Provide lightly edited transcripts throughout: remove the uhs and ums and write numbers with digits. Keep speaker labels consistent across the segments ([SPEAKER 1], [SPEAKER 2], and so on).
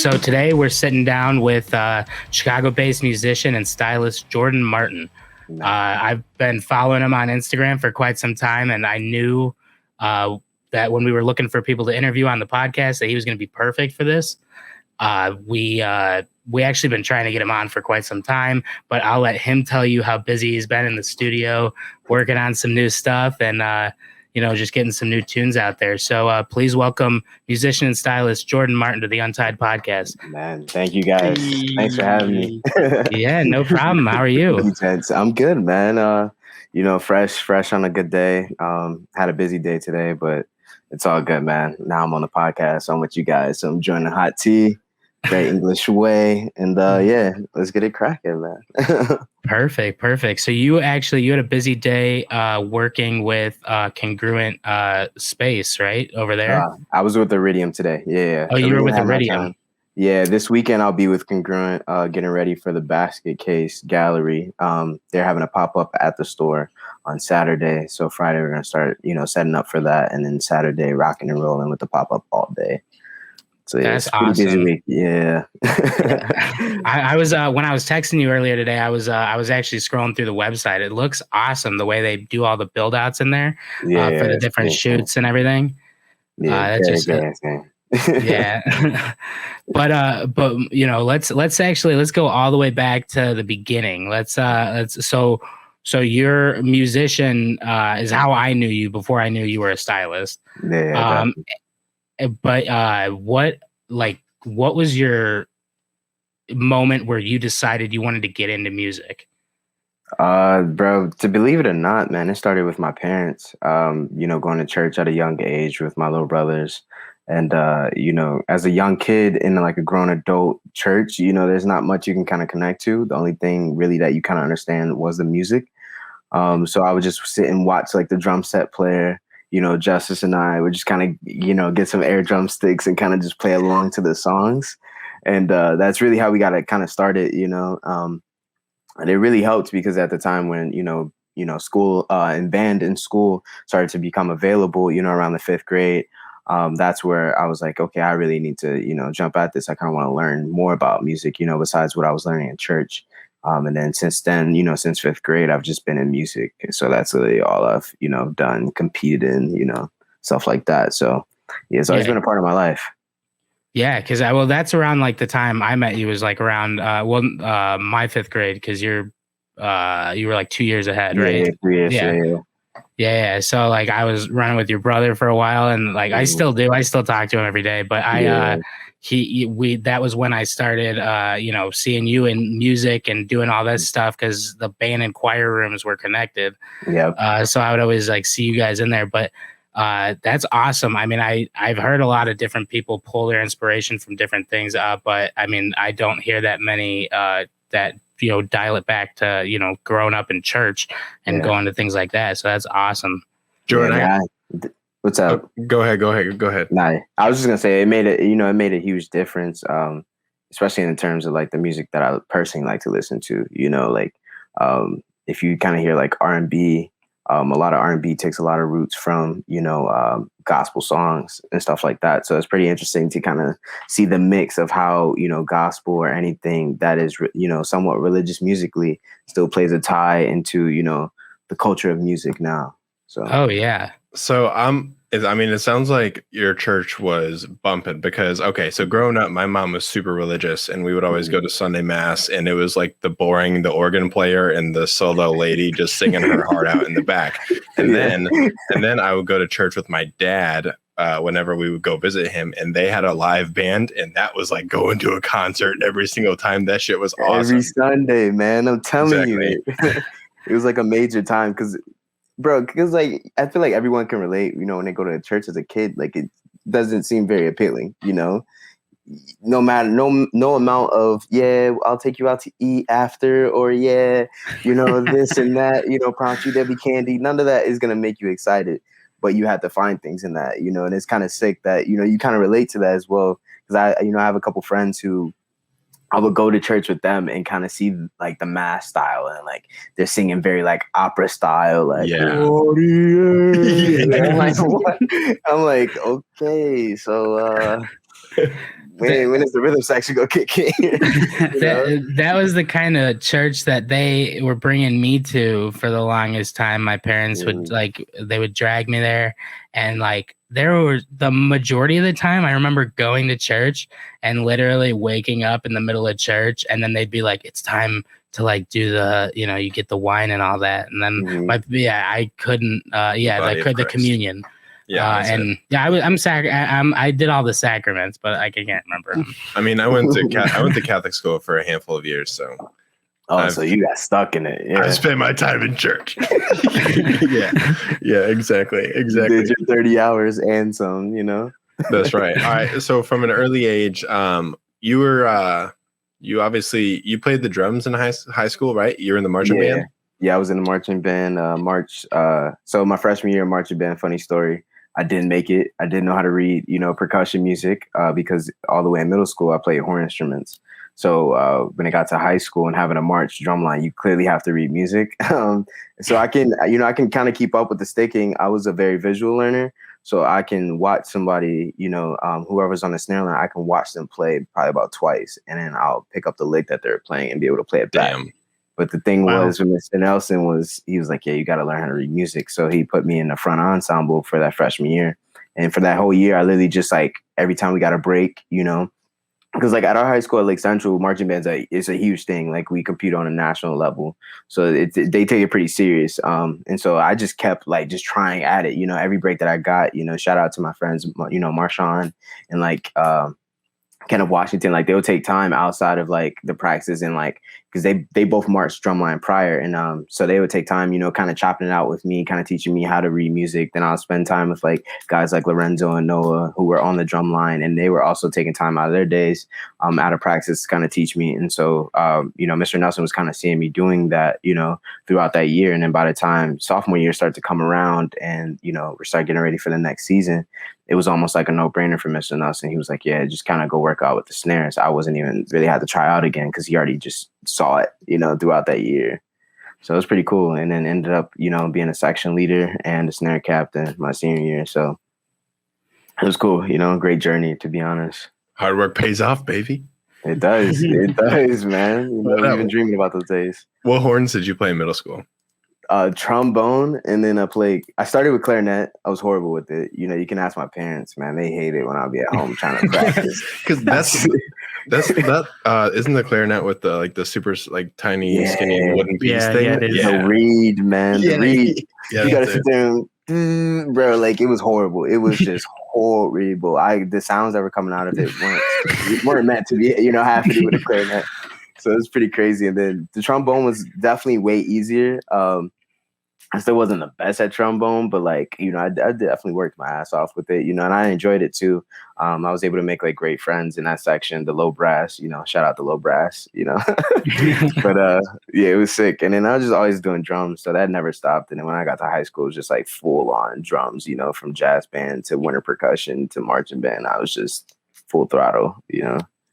[SPEAKER 1] So today we're sitting down with Chicago-based musician and stylist Jordan Martin. I've been following him on Instagram for quite some time, and I knew that when we were looking for people to interview on the podcast, that he was going to be perfect for this. We actually been trying to get him on for quite some time, but I'll let him tell you how busy he's been in the studio, working on some new stuff, and just getting some new tunes out there. So please welcome musician and stylist Jordan Martin to the Untied podcast.
[SPEAKER 2] Man, thank you guys. Thanks for having me.
[SPEAKER 1] Yeah, no problem. How are you?
[SPEAKER 2] I'm good, man. Fresh on a good day. Had a busy day today, but it's all good, man. Now I'm on the podcast, so I'm with you guys. So I'm joining Hot Tea, great English way, and let's get it cracking, man.
[SPEAKER 1] Perfect. So you had a busy day working with Congruent Space, right, over there?
[SPEAKER 2] I was with Iridium today. Yeah.
[SPEAKER 1] Oh, you were with Iridium.
[SPEAKER 2] Yeah, this weekend I'll be with Congruent, getting ready for the Basket Case Gallery. They're having a pop-up at the store on Saturday. So Friday we're gonna start, setting up for that, and then Saturday rocking and rolling with the pop-up all day. So yeah,
[SPEAKER 1] that's
[SPEAKER 2] it's pretty
[SPEAKER 1] awesome.
[SPEAKER 2] Busy week. Yeah.
[SPEAKER 1] I was when I was texting you earlier today, I was actually scrolling through the website. It looks awesome the way they do all the build outs in there for the different shoots and everything.
[SPEAKER 2] Yeah,
[SPEAKER 1] yeah. but let's go all the way back to the beginning. So your musician is how I knew you before I knew you were a stylist.
[SPEAKER 2] Yeah.
[SPEAKER 1] But what was your moment where you decided you wanted to get into music?
[SPEAKER 2] Bro, to believe it or not, man, it started with my parents, going to church at a young age with my little brothers. And, as a young kid in like a grown adult church, there's not much you can kind of connect to. The only thing really that you kind of understand was the music. So I would just sit and watch like the drum set player. Justice and I would just kind of, get some air drumsticks and kind of just play along to the songs. And that's really how we got it kind of started, and it really helped because at the time when, school and band in school started to become available, around the 5th grade, that's where I was like, okay, I really need to, jump at this. I kind of want to learn more about music, besides what I was learning in church. And then since then, since 5th grade, I've just been in music. So that's really all I've, done, competed in, stuff like that. So yeah, it's always been a part of my life.
[SPEAKER 1] Yeah, because that's around like the time I met you was like around my 5th grade, because you were like 2 years ahead, right?
[SPEAKER 2] Yeah, 3 years.
[SPEAKER 1] Yeah. So like I was running with your brother for a while, and like I still do. I still talk to him every day. But that was when I started, seeing you in music and doing all this stuff, because the band and choir rooms were connected.
[SPEAKER 2] Yeah.
[SPEAKER 1] So I would always like see you guys in there. But that's awesome. I mean, I've heard a lot of different people pull their inspiration from different things, but I mean, I don't hear that many that dial it back to growing up in church and going to things like that. So that's awesome.
[SPEAKER 3] Jordan,
[SPEAKER 2] what's up?
[SPEAKER 3] Go ahead.
[SPEAKER 2] Nah, I was just gonna say it made a huge difference, especially in terms of like the music that I personally like to listen to. If you kind of hear like R&B. A lot of R&B takes a lot of roots from, gospel songs and stuff like that. So it's pretty interesting to kind of see the mix of how, gospel or anything that is, somewhat religious musically still plays a tie into, the culture of music now. So.
[SPEAKER 1] Oh, yeah.
[SPEAKER 3] So it sounds like your church was bumping because, okay, so growing up, my mom was super religious and we would always go to Sunday mass, and it was like the organ player and the solo lady just singing her heart out in the back. And then I would go to church with my dad whenever we would go visit him, and they had a live band, and that was like going to a concert every single time. That shit was awesome.
[SPEAKER 2] Every Sunday, man. I'm telling you. It was like a major time because like I feel like everyone can relate, when they go to a church as a kid, like it doesn't seem very appealing, no matter no amount of I'll take you out to eat after, or this and that, promise you there'll be candy. None of that is gonna make you excited, but you have to find things in that, and it's kind of sick that you kind of relate to that as well, because I have a couple friends who I would go to church with them and kind of see like the mass style, and like they're singing very like opera style, like I'm like, okay, so when is the rhythm section gonna kick in?
[SPEAKER 1] that was the kind of church that they were bringing me to for the longest time. My parents would they would drag me there, and like there were the majority of the time I remember going to church and literally waking up in the middle of church, and then they'd be like, "It's time to like do the, you get the wine and all that," and then I couldn't, the communion. I did all the sacraments, but I can't remember them.
[SPEAKER 3] I mean, I went to Catholic school for a handful of years, so.
[SPEAKER 2] So you got stuck in it. Yeah.
[SPEAKER 3] I spent my time in church. yeah, exactly.
[SPEAKER 2] You did your 30 hours and some,
[SPEAKER 3] That's right. All right. So from an early age, you were you played the drums in high school, right? You were in the marching band.
[SPEAKER 2] Yeah, I was in the marching band. So my freshman year marching band. Funny story. I didn't make it. I didn't know how to read, percussion music because all the way in middle school I played horn instruments. So when it got to high school and having a march drum line, you clearly have to read music. So I can kind of keep up with the sticking. I was a very visual learner, so I can watch somebody, whoever's on the snare line, I can watch them play probably about twice, and then I'll pick up the lick that they're playing and be able to play it back.
[SPEAKER 3] Damn.
[SPEAKER 2] But the thing was, when Mr. Nelson he was like, yeah, you got to learn how to read music. So he put me in the front ensemble for that freshman year. And for that whole year, I literally just like every time we got a break, because like at our high school at Lake Central, marching bands is a huge thing. Like we compete on a national level, so they take it pretty serious. And so I just kept like just trying at it. Every break that I got, shout out to my friends, Marshawn and like Kenneth Washington. Like they would take time outside of like the practice and like because they both marched drumline prior, and so they would take time, kind of chopping it out with me, kind of teaching me how to read music. Then I'll spend time with like guys like Lorenzo and Noah who were on the drum line, and they were also taking time out of their days out of practice to kind of teach me. And so Mr. Nelson was kind of seeing me doing that, throughout that year. And then by the time sophomore year started to come around and we started getting ready for the next season, it was almost like a no-brainer for Mr. Nelson. He was like, yeah, just kind of go work out with the snares. I wasn't even really had to try out again because he already just saw it, throughout that year. So it was pretty cool. And then ended up, being a section leader and a snare captain my senior year. So it was cool, great journey, to be honest.
[SPEAKER 3] Hard work pays off, baby.
[SPEAKER 2] It does. It does, man. We've been dreaming about those days.
[SPEAKER 3] What horns did you play in middle school?
[SPEAKER 2] Trombone, and then I started with clarinet. I was horrible with it. You can ask my parents, man. They hate it when I'll be at home trying to practice.
[SPEAKER 3] Because isn't the clarinet with the super like tiny skinny wooden piece thing?
[SPEAKER 2] The reed, man. The reed. You gotta sit there and, bro, like it was horrible. It was just horrible. The sounds that were coming out of it weren't meant to be, have to do with a clarinet. So it was pretty crazy. And then the trombone was definitely way easier. I still wasn't the best at trombone, but like, I definitely worked my ass off with it, and I enjoyed it too. I was able to make like great friends in that section, the low brass, shout out the low brass, but it was sick. And then I was just always doing drums. So that never stopped. And then when I got to high school, it was just like full on drums, from jazz band to winter percussion to marching band. I was just full throttle,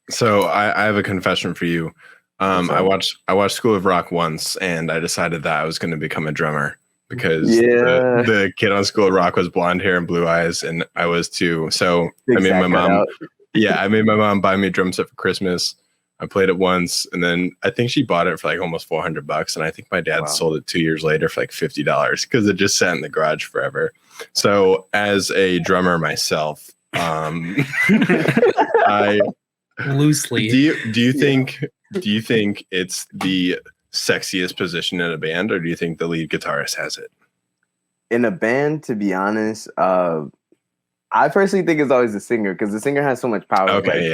[SPEAKER 3] So I have a confession for you. I watched School of Rock once, and I decided that I was going to become a drummer because the kid on School of Rock was blonde hair and blue eyes, and I was too. So I made my mom buy me a drum set for Christmas. I played it once, and then I think she bought it for like almost $400, and I think my dad sold it 2 years later for like $50 because it just sat in the garage forever. So as a drummer myself, I
[SPEAKER 1] loosely.
[SPEAKER 3] Do you think it's the sexiest position in a band, or do you think the lead guitarist has it?
[SPEAKER 2] In a band, to be honest, I personally think it's always the singer because the singer has so much power.
[SPEAKER 3] Okay,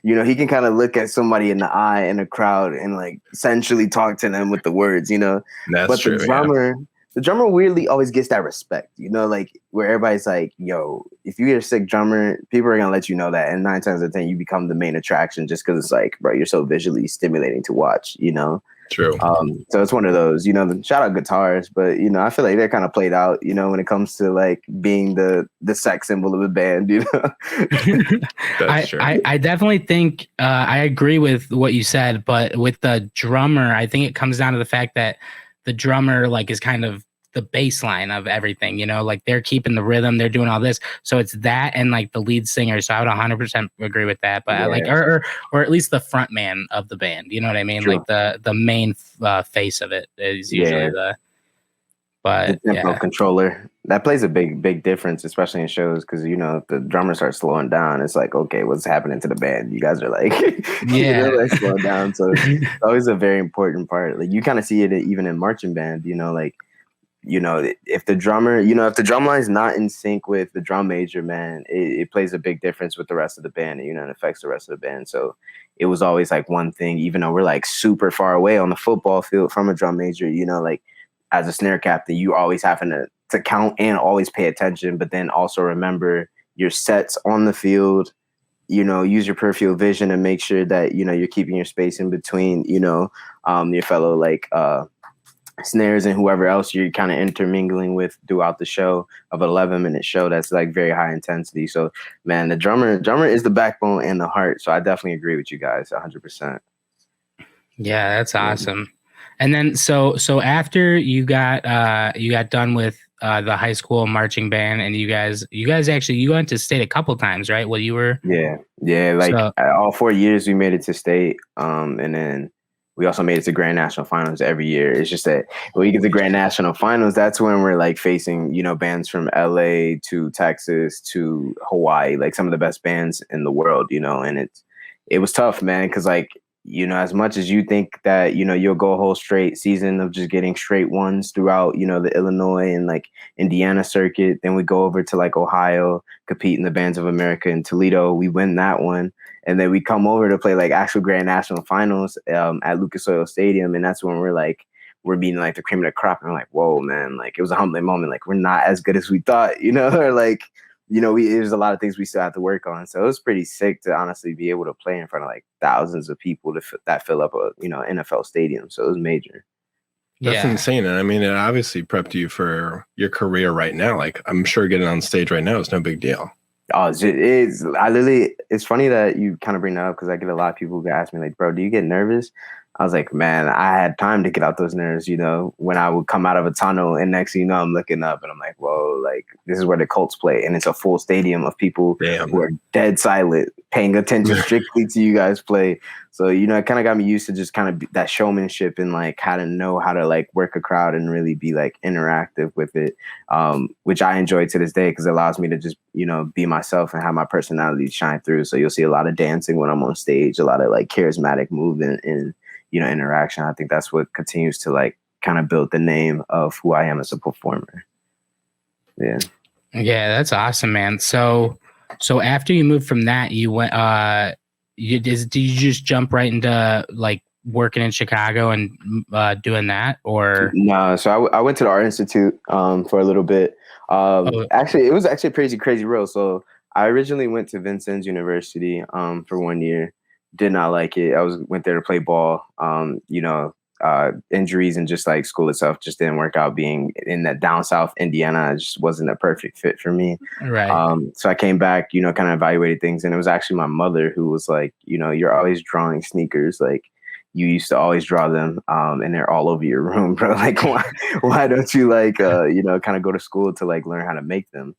[SPEAKER 2] he can kind of look at somebody in the eye in a crowd and like essentially talk to them with the words,
[SPEAKER 3] That's true.
[SPEAKER 2] The drummer weirdly always gets that respect, like where everybody's like, yo, if you're a sick drummer, people are going to let you know that. And 9 times out of 10, you become the main attraction just because it's like, bro, you're so visually stimulating to watch,
[SPEAKER 3] True.
[SPEAKER 2] So it's one of those, shout out guitars, but, I feel like they're kind of played out, when it comes to like being the sex symbol of a band,
[SPEAKER 3] That's true.
[SPEAKER 1] I definitely think I agree with what you said, but with the drummer, I think it comes down to the fact that the drummer like is kind of the baseline of everything, you know, like they're keeping the rhythm, they're doing all this. So it's that and like the lead singer. So I would 100% agree with that. But I like, or at least the front man of the band, you know what I mean?
[SPEAKER 2] True.
[SPEAKER 1] Like the main face of it is usually
[SPEAKER 2] the tempo controller. That plays a big difference, especially in shows, because you know if the drummer starts slowing down, it's like, okay, what's happening to the band? You guys are like, like slowing down. So it's always a very important part. Like you kind of see it even in marching band. You know, like if the drummer, if the drum line is not in sync with the drum major, man, it plays a big difference with the rest of the band. And, it affects the rest of the band. So it was always like one thing, even though we're like super far away on the football field from a drum major. Like as a snare captain, you always having to count and always pay attention, but then also remember your sets on the field, use your peripheral vision and make sure that, you're keeping your space in between, your fellow like snares and whoever else you're kind of intermingling with throughout the show of an 11-minute show that's like very high intensity. So man, the drummer is the backbone and the heart. So I definitely agree with you guys 100%.
[SPEAKER 1] Yeah, that's awesome. And then so after you got done with the high school marching band, and you guys actually you went to state a couple times, right? Well, you were
[SPEAKER 2] like all 4 years we made it to state, and then we also made it to Grand National Finals every year. It's just that when you get to Grand National Finals, that's when we're like facing bands from LA to Texas to Hawaii, like some of the best bands in the world, and it was tough, man, because like as much as you think that, you'll go a whole straight season of just getting straight ones throughout, the Illinois and like Indiana circuit, then we go over to like Ohio, compete in the Bands of America in Toledo. We win that one. And then we come over to play like actual Grand National Finals at Lucas Oil Stadium. And that's when we're being like the cream of the crop. And we're like, whoa, man, like it was a humbling moment. Like we're not as good as we thought, or like, there's a lot of things we still have to work on. So it was pretty sick to honestly be able to play in front of like thousands of people that fill up a, NFL stadium. So it was major.
[SPEAKER 3] That's insane. And I mean, it obviously prepped you for your career right now. Like I'm sure getting on stage right now is no big deal.
[SPEAKER 2] Oh, it is. It's funny that you kind of bring that up because I get a lot of people who ask me like, bro, do you get nervous? I was like, man, I had time to get out those nerves, when I would come out of a tunnel and next thing you know, I'm looking up and I'm like, whoa, like this is where the Colts play. And it's a full stadium of people who are dead silent, paying attention strictly to you guys play. So, it kind of got me used to just kind of that showmanship and like how to know how to like work a crowd and really be like interactive with it, which I enjoy to this day because it allows me to just, be myself and have my personality shine through. So you'll see a lot of dancing when I'm on stage, a lot of like charismatic movement and, interaction. I think that's what continues to like kind of build the name of who I am as a performer. Yeah.
[SPEAKER 1] Yeah, that's awesome, man. So after you moved from that, you went, did you just jump right into like working in Chicago and doing that, or? No,
[SPEAKER 2] so I went to the Art Institute for a little bit. Actually, it was actually a crazy road. So I originally went to Vincennes University for 1 year. Did not like it. Went there to play ball. Injuries and just like school itself just didn't work out. Being in that down south Indiana, it just wasn't a perfect fit for me.
[SPEAKER 1] Right.
[SPEAKER 2] So I came back, kind of evaluated things, and it was actually my mother who was like, you're always drawing sneakers, like you used to always draw them, and they're all over your room, bro. Like why don't you like kind of go to school to like learn how to make them?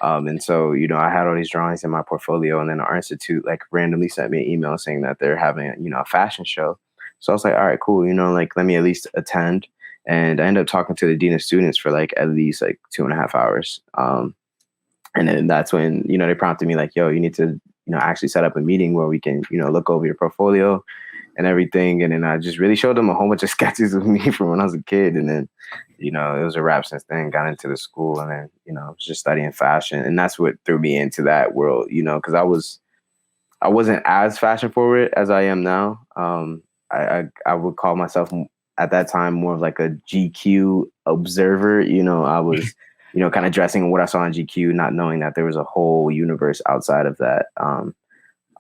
[SPEAKER 2] And so, I had all these drawings in my portfolio, and then the Art Institute like randomly sent me an email saying that they're having, a fashion show. So I was like, all right, cool. Like let me at least attend. And I ended up talking to the dean of students for like at least like 2.5 hours. And then that's when, they prompted me like, yo, you need to, actually set up a meeting where we can, look over your portfolio and everything. And then I just really showed them a whole bunch of sketches of me from when I was a kid. And then, it was a wrap since then, got into the school and then, was just studying fashion. And that's what threw me into that world, because I wasn't as fashion forward as I am now. I would call myself at that time more of like a GQ observer. I was, kind of dressing what I saw on GQ, not knowing that there was a whole universe outside of that,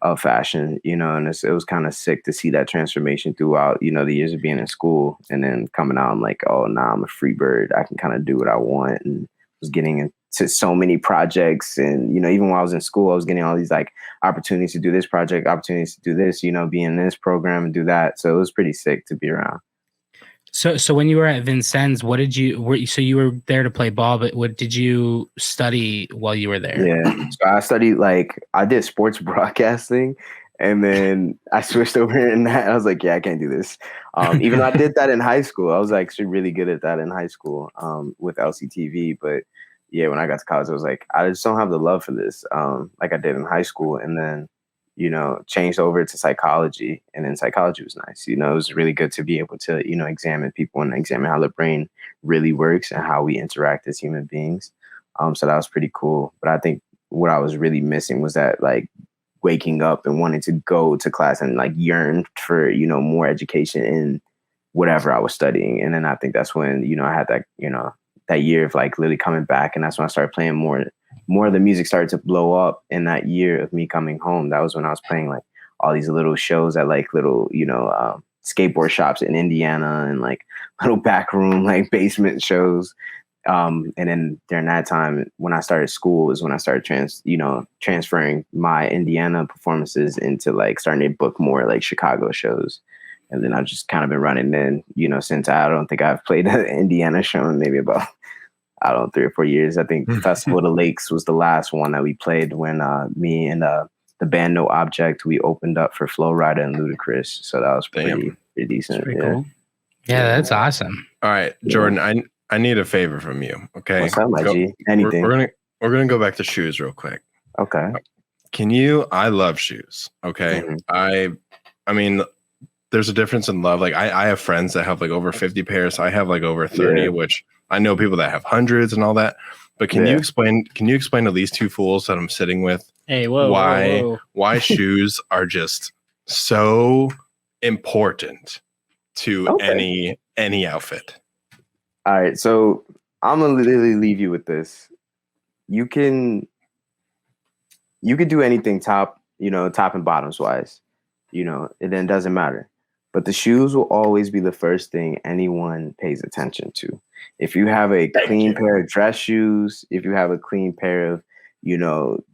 [SPEAKER 2] of fashion, and it was kind of sick to see that transformation throughout, the years of being in school. And then coming out, I'm like, oh, nah, I'm a free bird. I can kind of do what I want. And was getting into so many projects. And, even while I was in school, I was getting all these like opportunities to do this project, opportunities to do this, be in this program and do that. So it was pretty sick to be around.
[SPEAKER 1] So when you were at Vincennes, what did you so you were there to play ball, but what did you study while you were there?
[SPEAKER 2] Yeah. So I studied I did sports broadcasting, and then I switched over in that. I was like, yeah, I can't do this. Even though I did that in high school, I was actually really good at that in high school with LCTV. But yeah, when I got to college, I was like, I just don't have the love for this like I did in high school. And then, changed over to psychology, and then psychology was nice. It was really good to be able to, examine people and examine how the brain really works and how we interact as human beings. So that was pretty cool. But I think what I was really missing was that waking up and wanting to go to class and yearn for, more education in whatever I was studying. And then I think that's when, I had that, that year of literally coming back. And that's when I started playing more of the music started to blow up in that year of me coming home. That was when I was playing all these little shows at little, skateboard shops in Indiana and little back room, basement shows. And then during that time, when I started school, is when I started transferring my Indiana performances into starting to book more Chicago shows. And then I've just kind of been running in, since I don't think I've played an Indiana show in maybe about, 3 or 4 years. I think Festival of the Lakes was the last one that we played when me and the band No Object, we opened up for Flo Rida and Ludacris. So that was pretty decent.
[SPEAKER 4] Pretty
[SPEAKER 2] yeah.
[SPEAKER 4] cool.
[SPEAKER 1] Yeah, that's awesome.
[SPEAKER 3] All right, Jordan, I need a favor from you. Okay.
[SPEAKER 2] What's up, my G? Anything.
[SPEAKER 3] We're gonna go back to shoes real quick.
[SPEAKER 2] Okay.
[SPEAKER 3] I love shoes. Okay.
[SPEAKER 2] Mm-hmm.
[SPEAKER 3] I mean, there's a difference in love. I have friends that have over 50 pairs. I have over 30, which I know people that have hundreds and all that. But can you explain to these two fools that I'm sitting with why shoes are just so important to any outfit?
[SPEAKER 2] All right, so I'm gonna literally leave you with this. You can do anything top and bottoms wise. It then doesn't matter. But the shoes will always be the first thing anyone pays attention to. If you have a clean pair of dress shoes, if you have a clean pair of,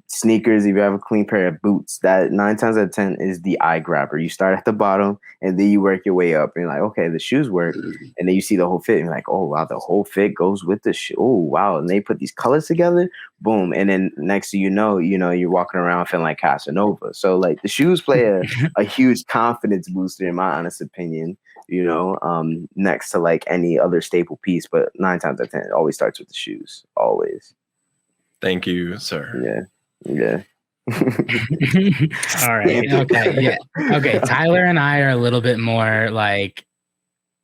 [SPEAKER 2] sneakers, if you have a clean pair of boots, that 9 times out of 10 is the eye grabber. You start at the bottom and then you work your way up and you're like, okay, the shoes work. And then you see the whole fit and you're like, oh wow, the whole fit goes with the shoe. Oh wow. And they put these colors together, boom. And then next thing you know, you're walking around feeling like Casanova. So the shoes play a huge confidence booster in my honest opinion, next to any other staple piece, but 9 times out of 10, it always starts with the shoes. Always.
[SPEAKER 3] Thank you, sir.
[SPEAKER 2] Yeah.
[SPEAKER 1] All right. Okay. Yeah. Okay. Tyler and I are a little bit more like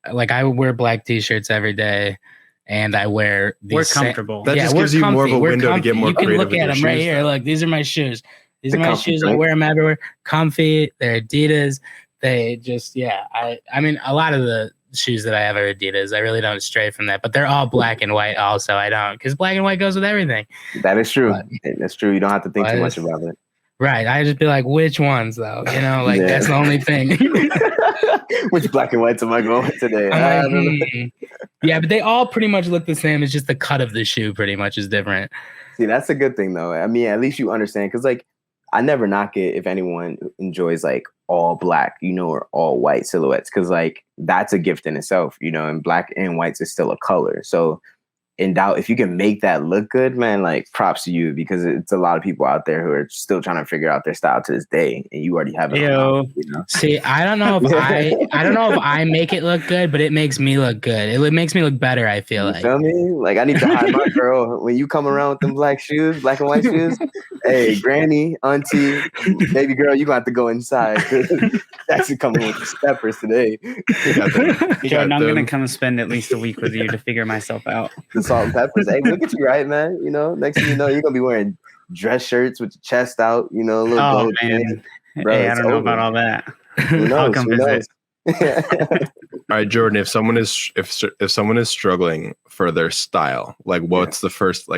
[SPEAKER 1] I wear black t-shirts every day, and I wear these.
[SPEAKER 4] We're comfortable.
[SPEAKER 3] That just gives you more of a window to get more creative.
[SPEAKER 1] You can look at them right here. Look, these are my shoes. These are my shoes. I wear them everywhere. Comfy. They're Adidas. They just I mean, a lot of the shoes that I have are Adidas. I really don't stray from that, but they're all black and white. Also, I don't, because black and white goes with everything.
[SPEAKER 2] That is true. That's true. You don't have to think too much about it.
[SPEAKER 1] Right. I just be like, which ones though? That's the only thing.
[SPEAKER 2] Which black and whites am I going with today?
[SPEAKER 1] Yeah, but they all pretty much look the same. It's just the cut of the shoe pretty much is different.
[SPEAKER 2] See, that's a good thing though. I mean, at least you understand, because I never knock it if anyone enjoys all black, or all white silhouettes, because that's a gift in itself, and black and whites is still a color. So in doubt, if you can make that look good, man, props to you, because it's a lot of people out there who are still trying to figure out their style to this day, and you already have it.
[SPEAKER 1] See, I don't know if I make it look good, but it makes me look good. It makes me look better, I feel like.
[SPEAKER 2] You feel me? I need to hide my girl when you come around with them black and white shoes. Hey, granny, auntie, baby girl, you gonna have to go inside. That's coming with the steppers today.
[SPEAKER 4] Jordan, I'm gonna come and spend at least a week with you to figure myself out.
[SPEAKER 2] The salt and peppers. Hey, look at you, right, man? Next thing you know, you're gonna be wearing dress shirts with your chest out. A little gold
[SPEAKER 4] man. Bro, hey, I don't know about all that.
[SPEAKER 2] Who knows?
[SPEAKER 4] I'll come visit.
[SPEAKER 3] All right, Jordan. If someone is struggling for their style, what's the first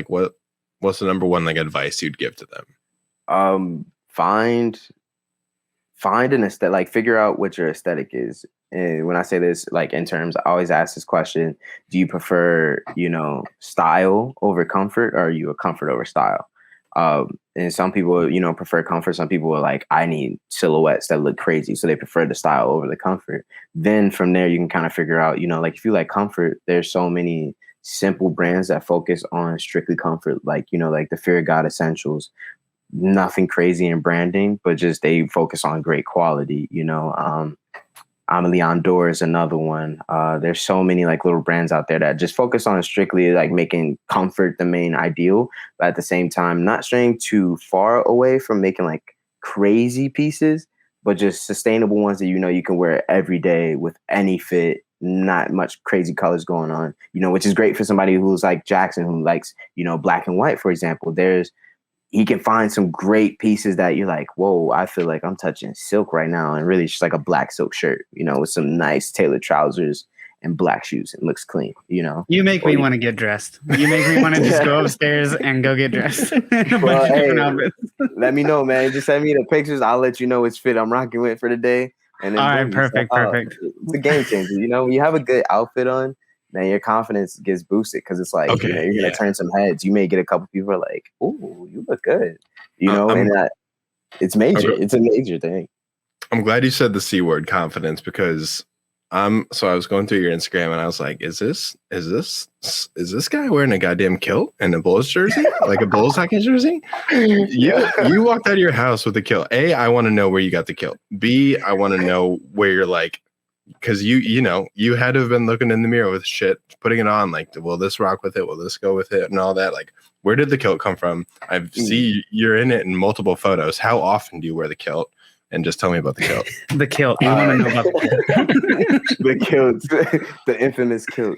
[SPEAKER 3] what's the number one advice you'd give to them?
[SPEAKER 2] Find an aesthetic. Figure out what your aesthetic is. And when I say this, in terms, I always ask this question: do you prefer, style over comfort, or are you a comfort over style? And some people, prefer comfort. Some people are like, I need silhouettes that look crazy. So they prefer the style over the comfort. Then from there, you can kind of figure out, like if you like comfort, there's so many simple brands that focus on strictly comfort, like, like the Fear of God Essentials, nothing crazy in branding, but just they focus on great quality, Amelie Ondor is another one. There's so many like little brands out there that just focus on strictly like making comfort the main ideal, but at the same time, not straying too far away from making like crazy pieces, but just sustainable ones that you can wear every day with any fit, not much crazy colors going on, which is great for somebody who's like Jackson, who likes, black and white, for example. He can find some great pieces that you're like, whoa, I feel like I'm touching silk right now. And really it's just like a black silk shirt, with some nice tailored trousers and black shoes. It looks clean,
[SPEAKER 4] You make me want to get dressed. You make me want to just go upstairs and go get dressed.
[SPEAKER 2] Let me know, man. Just send me the pictures. I'll let you know which fit I'm rocking with for the day. And then
[SPEAKER 4] all right, perfect.
[SPEAKER 2] It's a game changer. You have a good outfit on, man, your confidence gets boosted because it's like, you're going to turn some heads. You may get a couple people like, "Ooh, you look good," and it's major. It's a major thing.
[SPEAKER 3] I'm glad you said the C word, confidence, because so I was going through your Instagram and I was like, is this guy wearing a goddamn kilt and a Bulls jersey, like a Bulls hockey jersey? You walked out of your house with a kilt. A, I want to know where you got the kilt. B, I want to know where you're like, because you had to have been looking in the mirror with shit, putting it on, like, will this rock with it? Will this go with it? And all that. Like, where did the kilt come from? I see you're in it in multiple photos. How often do you wear the kilt? And just tell me about the kilt.
[SPEAKER 4] The kilt. You want to know about the
[SPEAKER 2] kilt. The kilt. The infamous kilt.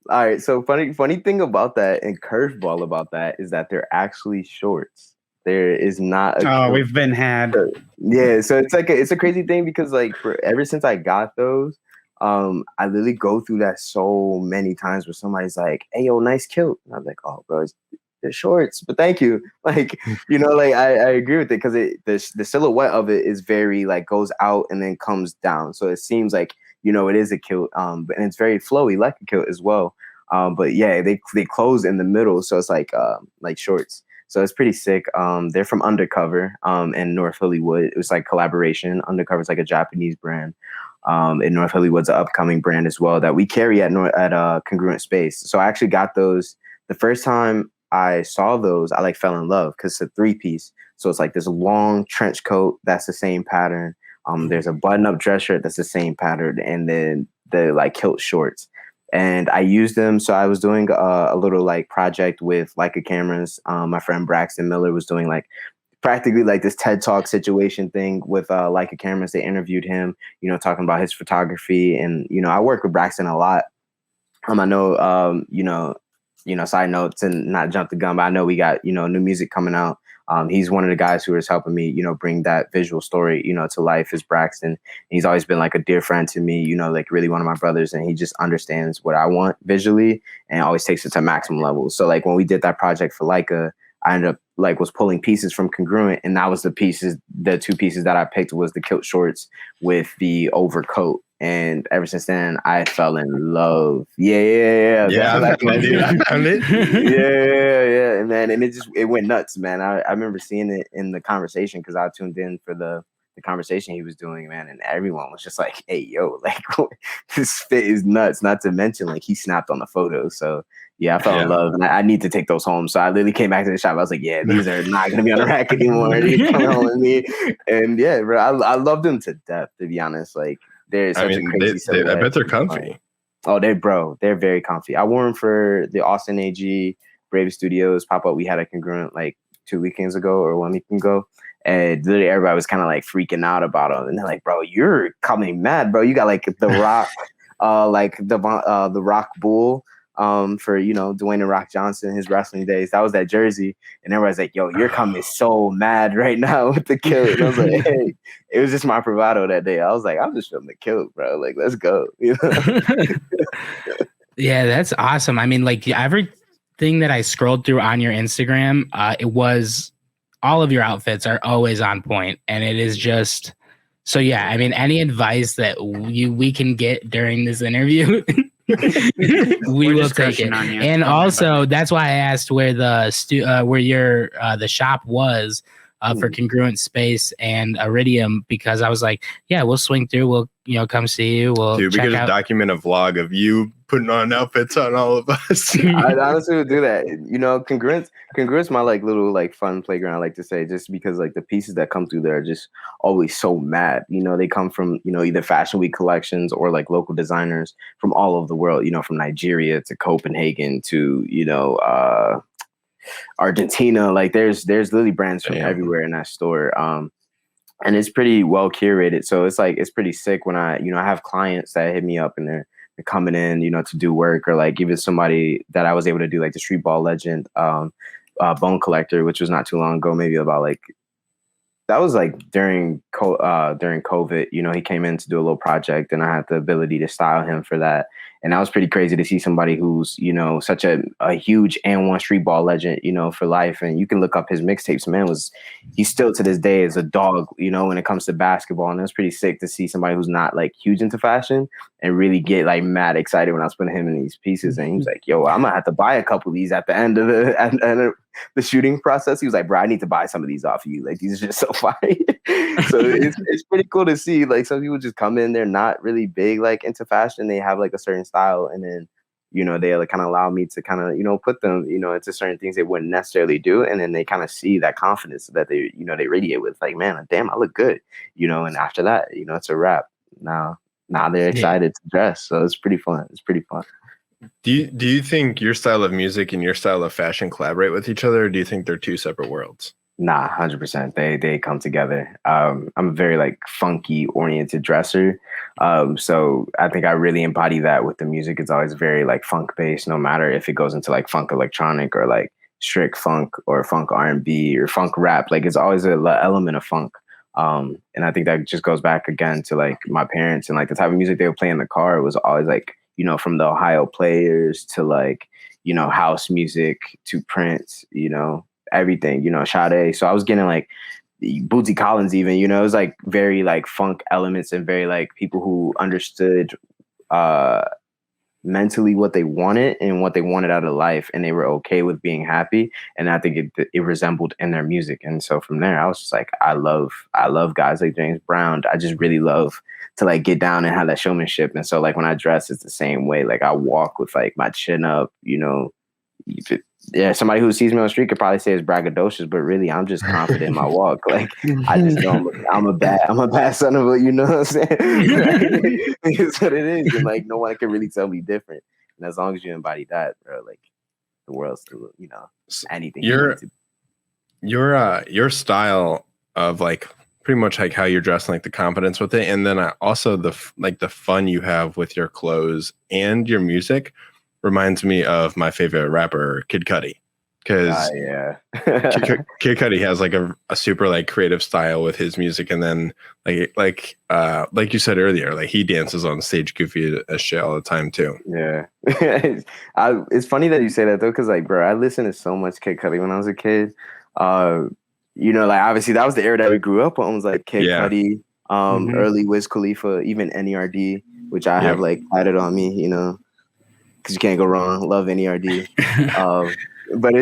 [SPEAKER 2] All right. So funny thing about that and curveball about that is that they're actually shorts. There is not a
[SPEAKER 4] we've been had.
[SPEAKER 2] Yeah, so it's a crazy thing because like ever since I got those, I literally go through that so many times where somebody's like, "Hey, yo, nice kilt." And I'm like, "Oh, bro, they're shorts, but thank you." Like, like I agree with it because the silhouette of it is very like goes out and then comes down, so it seems like it is a kilt, and it's very flowy like a kilt as well. But yeah, they close in the middle, so it's like shorts. So it's pretty sick. They're from Undercover in North Hollywood. It was like collaboration. Undercover is like a Japanese brand. In North Hollywood's an upcoming brand as well that we carry at Congruent Space. So I actually got those the first time I saw those. I like fell in love because it's a 3-piece. So it's like this long trench coat that's the same pattern. There's a button-up dress shirt that's the same pattern, and then the like kilt shorts. And I used them. So I was doing a little like project with Leica cameras. My friend Braxton Miller was doing like practically like this TED Talk situation thing with Leica cameras. They interviewed him, talking about his photography. And, I work with Braxton a lot. I know, side notes and not jump the gun, but I know we got, new music coming out. He's one of the guys who is helping me, bring that visual story, to life is Braxton. And he's always been like a dear friend to me, like really one of my brothers. And he just understands what I want visually and always takes it to maximum levels. So like when we did that project for Leica, I ended up like was pulling pieces from Congruent. And that was the 2 pieces that I picked was the kilt shorts with the overcoat. And ever since then, I fell in love. Yeah.
[SPEAKER 3] I found it.
[SPEAKER 2] Yeah, man. And it went nuts, man. I remember seeing it in the conversation because I tuned in for the conversation he was doing, man. And everyone was just like, "Hey, yo, like this fit is nuts." Not to mention, like he snapped on the photo. So yeah, I fell in love, and I need to take those home. So I literally came back to the shop. I was like, "Yeah, these are not going to be on the rack anymore. They're coming home with me." And yeah, bro, I love them to death. To be honest, like. They're such a crazy silhouette.
[SPEAKER 3] I bet they're comfy.
[SPEAKER 2] Oh, they're very comfy. I wore them for the Austin AG Brave Studios pop-up we had at Congruent like 2 weekends ago or 1 week ago. And literally everybody was kind of like freaking out about them. And they're like, "Bro, you're coming mad, bro. You got like the Rock, like the Rock Bull for, Dwayne and Rock Johnson, his wrestling days. That was that jersey. And everybody's like, "Yo, you're coming so mad right now with the kilt." And I was like, "Hey," it was just my bravado that day. I was like, "I'm just feeling the kilt, bro. Like, let's go."
[SPEAKER 1] Yeah, that's awesome. I mean, like everything that I scrolled through on your Instagram, it was all of your outfits are always on point, and it is just so. Yeah, I mean, any advice that we can get during this interview? We will take it. And also, that's why I asked where the where your the shop was for Congruent Space and Iridium, because I was like, yeah, we'll swing through. We'll come see you. We'll
[SPEAKER 3] Dude, we could just document a vlog of you putting on outfits on all of us.
[SPEAKER 2] I honestly would do that. Congruent's my like little like fun playground, I like to say, just because like the pieces that come through there are just always so mad. They come from, either Fashion Week collections or like local designers from all over the world, from Nigeria to Copenhagen to, Argentina. Like there's literally brands from everywhere in that store. And it's pretty well curated. So it's pretty sick when I have clients that hit me up and they're coming in, to do work, or like even somebody that I was able to do like the street ball legend, Bone Collector, which was not too long ago, maybe about like, that was like during COVID, he came in to do a little project and I had the ability to style him for that. And that was pretty crazy to see somebody who's, such a huge and one street ball legend, for life. And you can look up his mixtapes, man, he's still to this day is a dog, when it comes to basketball. And it was pretty sick to see somebody who's not like huge into fashion and really get like mad excited when I was putting him in these pieces. And he was like, yo, I'm gonna have to buy a couple of these at the end of the shooting process. He was like, bro, I need to buy some of these off of you. Like, these are just so fire. So it's pretty cool to see like some people just come in, they're not really big like into fashion, they have like a certain style, and then they like kind of allow me to kind of put them into certain things they wouldn't necessarily do, and then they kind of see that confidence that they they radiate with, like, man, damn, I look good, and after that it's a wrap. Now they're excited to dress, so it's pretty fun.
[SPEAKER 3] Do you think your style of music and your style of fashion collaborate with each other, or do you think they're two separate worlds?
[SPEAKER 2] Nah, 100%. They come together. I'm a very like funky oriented dresser. So I think I really embody that with the music. It's always very like funk based, no matter if it goes into like funk electronic or like strict funk or funk R&B or funk rap. Like it's always an element of funk. And I think that just goes back again to like my parents and like the type of music they would play in the car was always like, from the Ohio Players to like, house music to Prince, everything, Sade. So I was getting like Bootsy Collins even, it was like very like funk elements and very like people who understood mentally what they wanted and what they wanted out of life, and they were okay with being happy. And I think it resembled in their music. And so from there, I was just like, I love guys like James Brown. I just really love to like get down and have that showmanship. And so like when I dress, it's the same way. Like I walk with like my chin up, somebody who sees me on the street could probably say it's braggadocious, but really I'm just confident in my walk. Like I just know I'm a bad son of a, you know what I'm saying? It's what it is. And like no one can really tell me different. And as long as you embody that, bro, like the world's still, anything.
[SPEAKER 3] Your style of like pretty much like how you're dressed, like the confidence with it, and then also the fun you have with your clothes and your music reminds me of my favorite rapper, Kid Cudi, because Kid Cudi has like a super like creative style with his music, and then like you said earlier, like he dances on stage goofy as shit all the time too.
[SPEAKER 2] Yeah, it's funny that you say that though, because like, bro, I listened to so much Kid Cudi when I was a kid. Like obviously that was the era that we grew up on, was like Kid Cudi, early Wiz Khalifa, even NERD, which I have like added on me, because you can't go wrong. Love NERD. But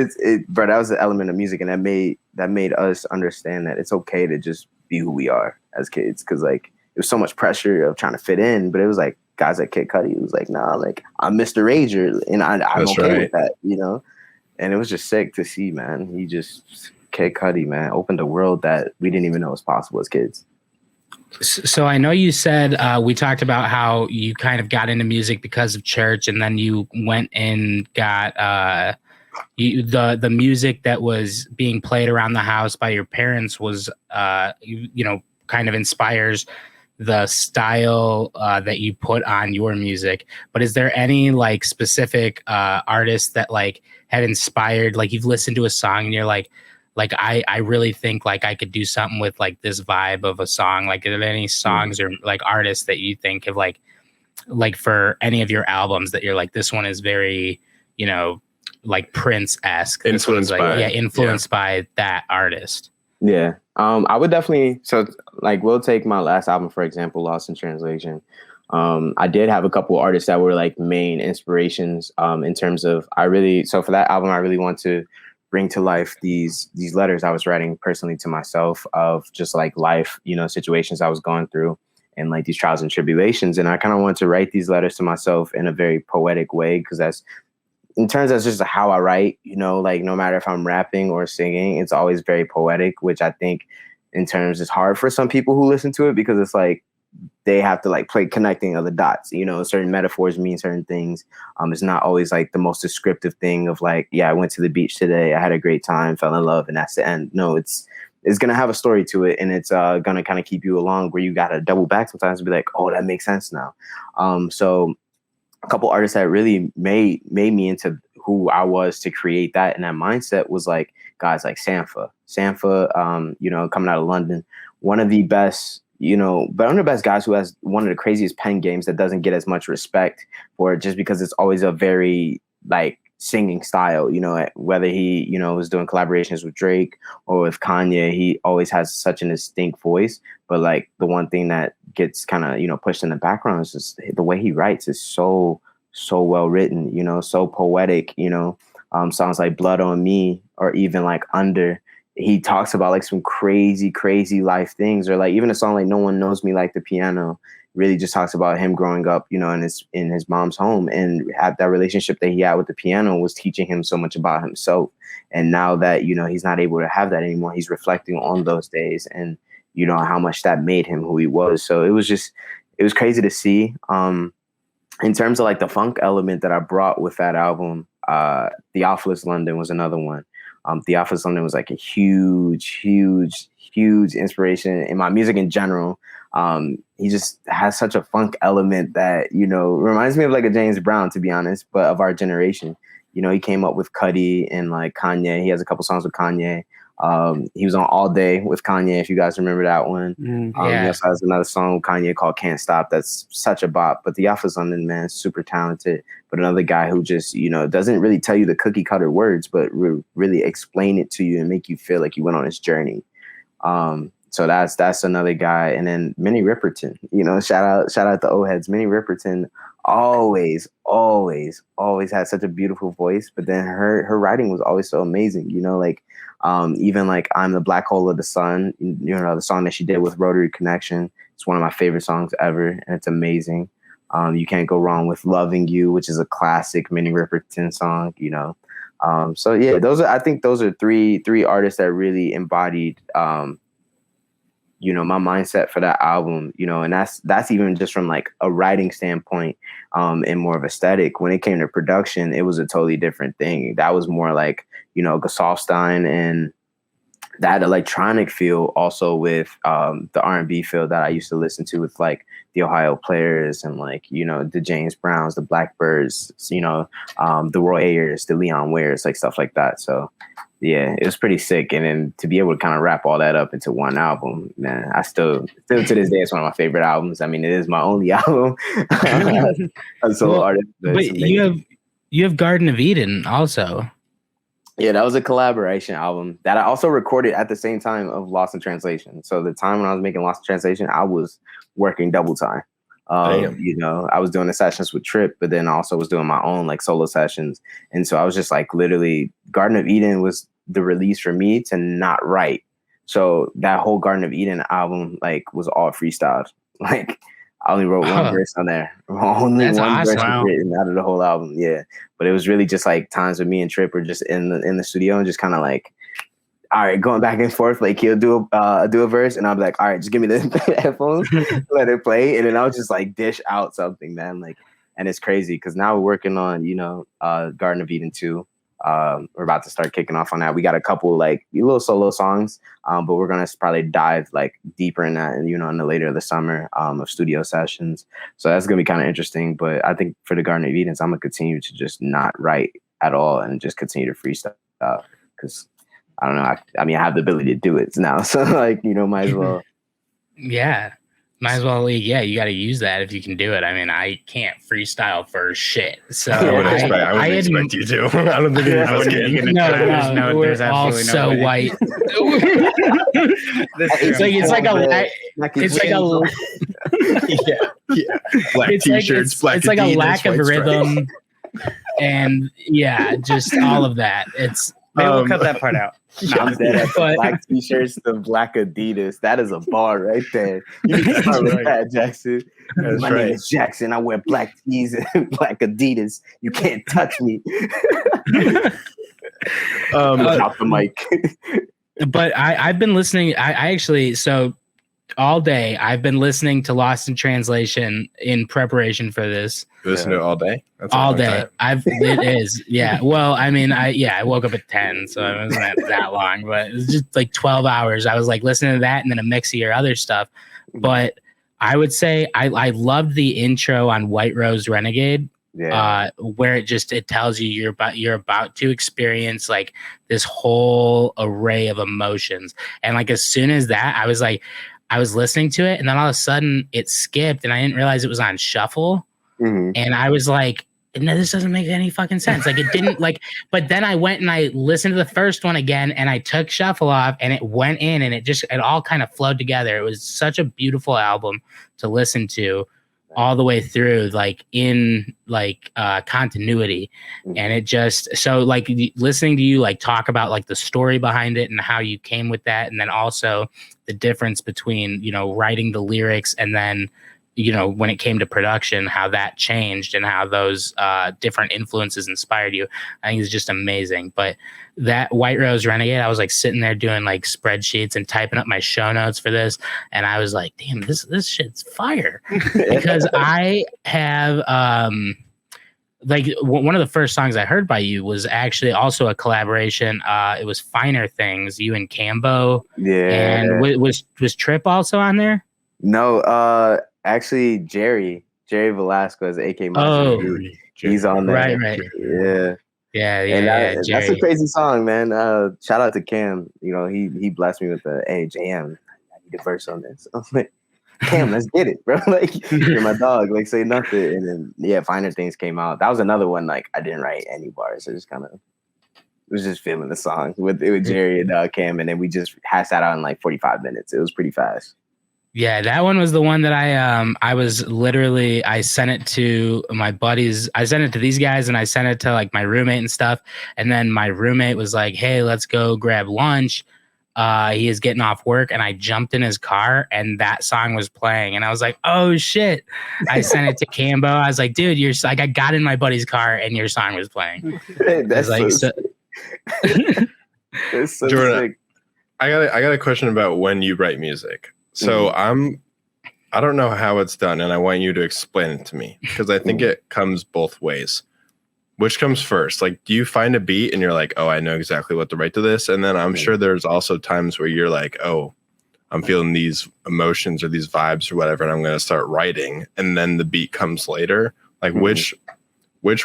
[SPEAKER 2] but that was the element of music, and that made us understand that it's okay to just be who we are as kids. Because like there was so much pressure of trying to fit in, but it was like guys like Kid Cudi was like, nah, like I'm Mr. Rager, and I'm okay with that, And it was just sick to see, man. Kid Cudi, man, opened a world that we didn't even know was possible as kids.
[SPEAKER 1] So I know you said we talked about how you kind of got into music because of church, and then you went and got the music that was being played around the house by your parents was kind of inspires the style that you put on your music. But is there any like specific artists that like had inspired, like you've listened to a song and you're like I really think like I could do something with like this vibe of a song? Like, are there any songs or like artists that you think of like for any of your albums that you're like, this one is very, like Prince-esque,
[SPEAKER 3] influenced
[SPEAKER 1] by that artist?
[SPEAKER 2] Yeah. I would definitely, so like we'll take my last album, for example, Lost in Translation. I did have a couple artists that were like main inspirations in terms of so for that album, I really want to bring to life these letters I was writing personally to myself of just like life, situations I was going through and like these trials and tribulations. And I kind of want to write these letters to myself in a very poetic way, because that's just how I write, like no matter if I'm rapping or singing, it's always very poetic, which I think in terms is hard for some people who listen to it, because it's like they have to like play connecting of the dots, certain metaphors mean certain things. It's not always like the most descriptive thing of like, yeah, I went to the beach today, I had a great time, fell in love, and that's the end. No, it's going to have a story to it, and it's going to kind of keep you along, where you got to double back sometimes and be like, oh, that makes sense now. So a couple artists that really made me into who I was to create that and that mindset was like guys like Sampha, coming out of London, one of the best, but one of the best guys who has one of the craziest pen games that doesn't get as much respect for it, just because it's always a very like singing style, whether he, was doing collaborations with Drake or with Kanye, he always has such an distinct voice. But like the one thing that gets kind of, pushed in the background is just the way he writes is so well written, so poetic, songs like Blood on Me, or even like Under. He talks about like some crazy life things, or like even a song like No One Knows Me Like the Piano really just talks about him growing up, in his mom's home, and have that relationship that he had with the piano was teaching him so much about himself. And now that, he's not able to have that anymore, he's reflecting on those days and, how much that made him who he was. So it was crazy to see. In terms of like the funk element that I brought with that album, Theophilus London was another one. Theophilus London was like a huge inspiration in my music in general. He just has such a funk element that, reminds me of like a James Brown, to be honest, but of our generation. He came up with Cudi and like Kanye. He has a couple songs with Kanye. He was on All Day with Kanye, if you guys remember that one. He also has another song with Kanye called Can't Stop. That's such a bop. But Theophilus London, man, super talented. But another guy who just, doesn't really tell you the cookie cutter words, but really explain it to you and make you feel like you went on this journey. So that's another guy. And then Minnie Riperton, shout out to O-Heads. Minnie Riperton always had such a beautiful voice, but then her writing was always so amazing, even like I'm the Black Hole of the Sun, the song that she did with Rotary Connection. It's one of my favorite songs ever, and it's amazing. You can't go wrong with Loving You, which is a classic Minnie Riperton song, So yeah, I think those are three artists that really embodied my mindset for that album, and that's even just from like a writing standpoint, and more of aesthetic. When it came to production, it was a totally different thing. That was more like, Gasolstein and that electronic feel, also with the R&B feel that I used to listen to with like the Ohio Players and like, the James Browns, the Blackbirds, the Roy Ayers, the Leon Wares, like stuff like that. So yeah, it was pretty sick. And then to be able to kind of wrap all that up into one album, man, I still to this day, it's one of my favorite albums. I mean, it is my only album. As a artist,
[SPEAKER 1] but you have Garden of Eden also.
[SPEAKER 2] Yeah, that was a collaboration album that I also recorded at the same time of Lost in Translation. So the time when I was making Lost in Translation, I was working double time. I was doing the sessions with Trip, but then also was doing my own like solo sessions. And so I was just like literally Garden of Eden was the release for me to not write. So that whole Garden of Eden album like was all freestyled. Like I only wrote one verse on there. Only
[SPEAKER 1] That's
[SPEAKER 2] one verse
[SPEAKER 1] awesome.
[SPEAKER 2] was written out of the whole album. Yeah. But it was really just like times when me and Trip were just in the studio and just kind of like, all right, going back and forth. Like he'll do a verse and I'll be like, all right, just give me the headphones, let it play. And then I'll just like dish out something, man. Like, and it's crazy because now we're working on, Garden of Eden 2. We're about to start kicking off on that. We got a couple like little solo songs, but we're gonna probably dive like deeper in that, and in the later of the summer of studio sessions. So that's gonna be kind of interesting. But I think for the Garden of Edens, I'm gonna continue to just not write at all and just continue to freestyle because I don't know. I mean, I have the ability to do it now, so like might as well.
[SPEAKER 1] Yeah. Might as well, yeah, you got to use that if you can do it. I mean, I can't freestyle for shit. So
[SPEAKER 3] I would expect you to. I don't think anyone's getting
[SPEAKER 1] No, we're all so white. It's like a
[SPEAKER 3] Black
[SPEAKER 1] it's
[SPEAKER 3] t-shirts, black
[SPEAKER 1] it's like a
[SPEAKER 3] Adidas,
[SPEAKER 1] lack of
[SPEAKER 3] white stripes.
[SPEAKER 1] rhythm, and yeah, just all of that. It's
[SPEAKER 4] Maybe we'll cut that part out.
[SPEAKER 2] I'm dead at the
[SPEAKER 1] But-
[SPEAKER 2] black t-shirts, the black Adidas. That is a bar right there. You need to start with
[SPEAKER 3] right.
[SPEAKER 2] that, Jackson.
[SPEAKER 3] That's
[SPEAKER 2] My
[SPEAKER 3] right.
[SPEAKER 2] name is Jackson. I wear black tees and black Adidas. You can't touch me. Drop the mic.
[SPEAKER 1] but I've been listening. I actually, so all day I've been listening to Lost in Translation in preparation for this.
[SPEAKER 3] You listen to it all day? That's a
[SPEAKER 1] All
[SPEAKER 3] long
[SPEAKER 1] day.
[SPEAKER 3] time.
[SPEAKER 1] It is. Yeah. Well, I mean, I woke up at 10, so it wasn't that long, but it was just like 12 hours. I was like listening to that and then a mix of your other stuff. But I would say I loved the intro on White Rose Renegade.
[SPEAKER 2] Yeah.
[SPEAKER 1] Where it tells you you're about to experience like this whole array of emotions. And like as soon as that, I was listening to it and then all of a sudden it skipped and I didn't realize it was on shuffle.
[SPEAKER 2] Mm-hmm.
[SPEAKER 1] And I was like, no, this doesn't make any fucking sense. Like it didn't like, but then I went and I listened to the first one again and I took shuffle off and it went in and it all kind of flowed together. It was such a beautiful album to listen to all the way through, like in like continuity. And it just, so like listening to you like talk about like the story behind it and how you came with that. And then also the difference between, writing the lyrics and then, when it came to production, how that changed and how those different influences inspired you. I think it's just amazing. But that White Rose Renegade, I was like sitting there doing like spreadsheets and typing up my show notes for this. And I was like, damn, this shit's fire. Because I have like one of the first songs I heard by you was actually also a collaboration. It was Finer Things, you and Cambo.
[SPEAKER 2] Yeah.
[SPEAKER 1] And was Trip also on there?
[SPEAKER 2] No, actually, Jerry Velasquez, AK Monster, he's on there.
[SPEAKER 1] Right.
[SPEAKER 2] Yeah.
[SPEAKER 1] And
[SPEAKER 2] that's a crazy song, man. Shout out to Cam. He blessed me with the JM. I need a verse on this. I was like, Cam, let's get it, bro. Like, you're my dog. Like, say nothing. And then Finer Things came out. That was another one. Like, I didn't write any bars. I just kind of was just feeling the song with Jerry and Cam, and then we just hashed that out in like 45 minutes. It was pretty fast.
[SPEAKER 1] Yeah, that one was the one that I sent it to my buddies. I sent it to these guys and I sent it to like my roommate and stuff. And then my roommate was like, hey, let's go grab lunch. He is getting off work, and I jumped in his car and that song was playing. And I was like, oh shit. I sent it to Cambo. I was like, dude, you're like, I got in my buddy's car and your song was playing.
[SPEAKER 2] That's like, it's so
[SPEAKER 3] Jordan,
[SPEAKER 2] sick.
[SPEAKER 3] I got a question about when you write music. So I don't know how it's done, and I want you to explain it to me because I think it comes both ways. Which comes first? Like, do you find a beat and you're like, oh, I know exactly what to write to this? And then I'm sure there's also times where you're like, oh, I'm feeling these emotions or these vibes or whatever, and I'm going to start writing, and then the beat comes later. Like, which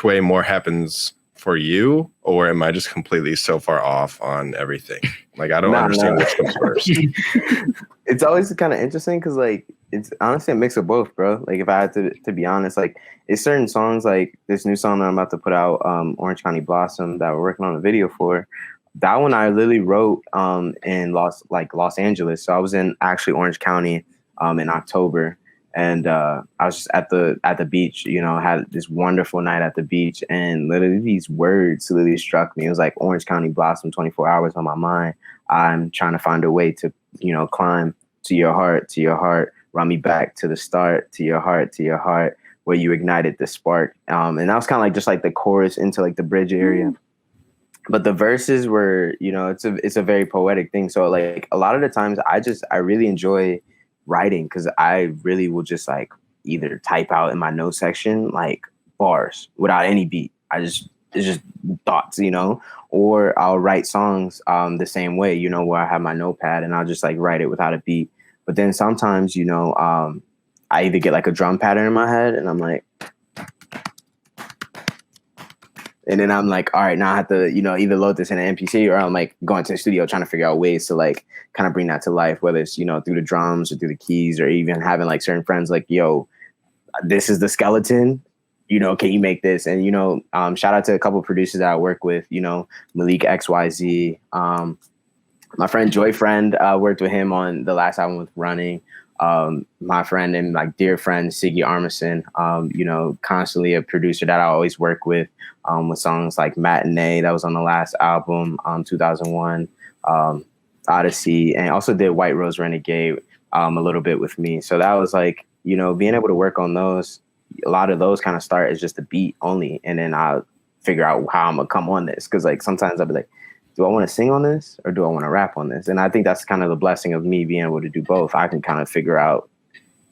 [SPEAKER 3] way more happens for you, or am I just completely so far off on everything? Like, I don't understand which comes first.
[SPEAKER 2] It's always kind of interesting because, like, it's honestly a mix of both, bro. Like, if I had to be honest, like, it's certain songs, like this new song that I'm about to put out, Orange County Blossom, that we're working on a video for. That one I literally wrote in Los Angeles. So I was in actually Orange County in October. And I was just at the beach, had this wonderful night at the beach. And literally these words literally struck me. It was like Orange County Blossom, 24 hours on my mind. I'm trying to find a way to, climb to your heart, run me back to the start, to your heart, where you ignited the spark. And that was kind of like just like the chorus into like the bridge area. But the verses were, it's a very poetic thing. So like a lot of the times I really enjoy writing because I really will just like either type out in my note section like bars without any beat. It's just thoughts, or I'll write songs the same way, where I have my notepad and I'll just like write it without a beat. But then sometimes, I either get like a drum pattern in my head and I'm like, and then I'm like, all right, now I have to, either load this in an MPC or I'm like going to the studio trying to figure out ways to like kind of bring that to life, whether it's, through the drums or through the keys or even having like certain friends like, yo, this is the skeleton, can you make this? And, shout out to a couple of producers that I work with, Malik XYZ. My friend Joy Friend, worked with him on the last album with Running. My friend and like dear friend Siggy Armisen, constantly a producer that I always work with songs like Matinee that was on the last album, 2001, Odyssey, and also did White Rose Renegade a little bit with me. So that was like, being able to work on those, a lot of those kind of start as just a beat only, and then I'll figure out how I'm gonna come on this, because like sometimes I'll be like, do I want to sing on this or do I want to rap on this? And I think that's kind of the blessing of me being able to do both. I can kind of figure out,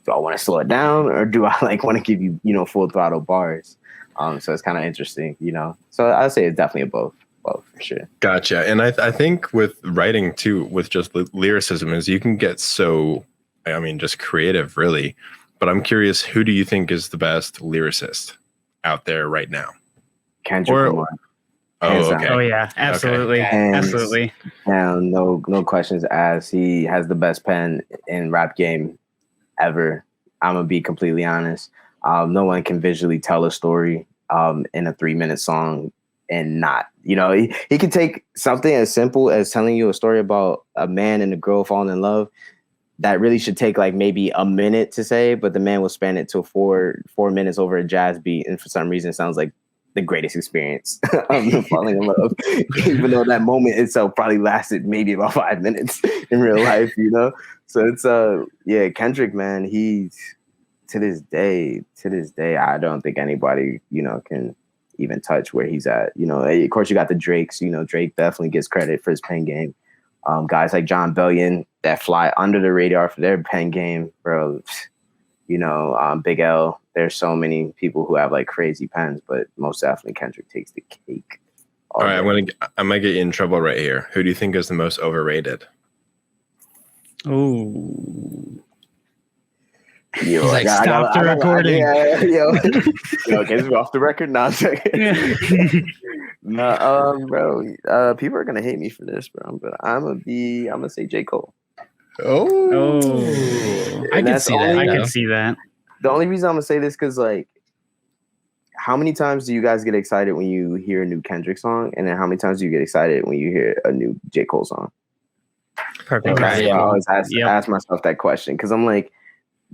[SPEAKER 2] do I want to slow it down or do I like want to give you, full throttle bars? So it's kind of interesting, So I'd say it's definitely a both for sure.
[SPEAKER 3] Gotcha. And I think with writing too, with just lyricism, is you can get so, just creative really. But I'm curious, who do you think is the best lyricist out there right now?
[SPEAKER 2] Kendrick Lamar.
[SPEAKER 3] Oh, okay.
[SPEAKER 4] Oh yeah, absolutely, absolutely.
[SPEAKER 2] No questions asked. He has the best pen in rap game ever. I'm gonna be completely honest. No one can visually tell a story in a 3-minute song and not, he can take something as simple as telling you a story about a man and a girl falling in love that really should take like maybe a minute to say, but the man will span it to 4 minutes over a jazz beat, and for some reason it sounds like the greatest experience of falling in love, even though that moment itself probably lasted maybe about 5 minutes in real life, So it's Kendrick, man, he's to this day, I don't think anybody, can even touch where he's at. Of course you got the Drakes, Drake definitely gets credit for his pen game. Guys like John Bellion that fly under the radar for their pen game, bro. Big L. There's so many people who have like crazy pens, but most definitely Kendrick takes the cake.
[SPEAKER 3] All right, I might get you in trouble right here. Who do you think is the most overrated?
[SPEAKER 4] Oh,
[SPEAKER 1] he's like, stop the recording.
[SPEAKER 2] Okay, this is off the record. No, bro. People are gonna hate me for this, bro. But I'm gonna say J. Cole.
[SPEAKER 4] Oh,
[SPEAKER 1] I can see that.
[SPEAKER 4] I can see that.
[SPEAKER 2] The only reason I'm gonna say this because like, how many times do you guys get excited when you hear a new Kendrick song, and then how many times do you get excited when you hear a new J. Cole song?
[SPEAKER 4] Perfect.
[SPEAKER 2] I always ask myself that question because I'm like,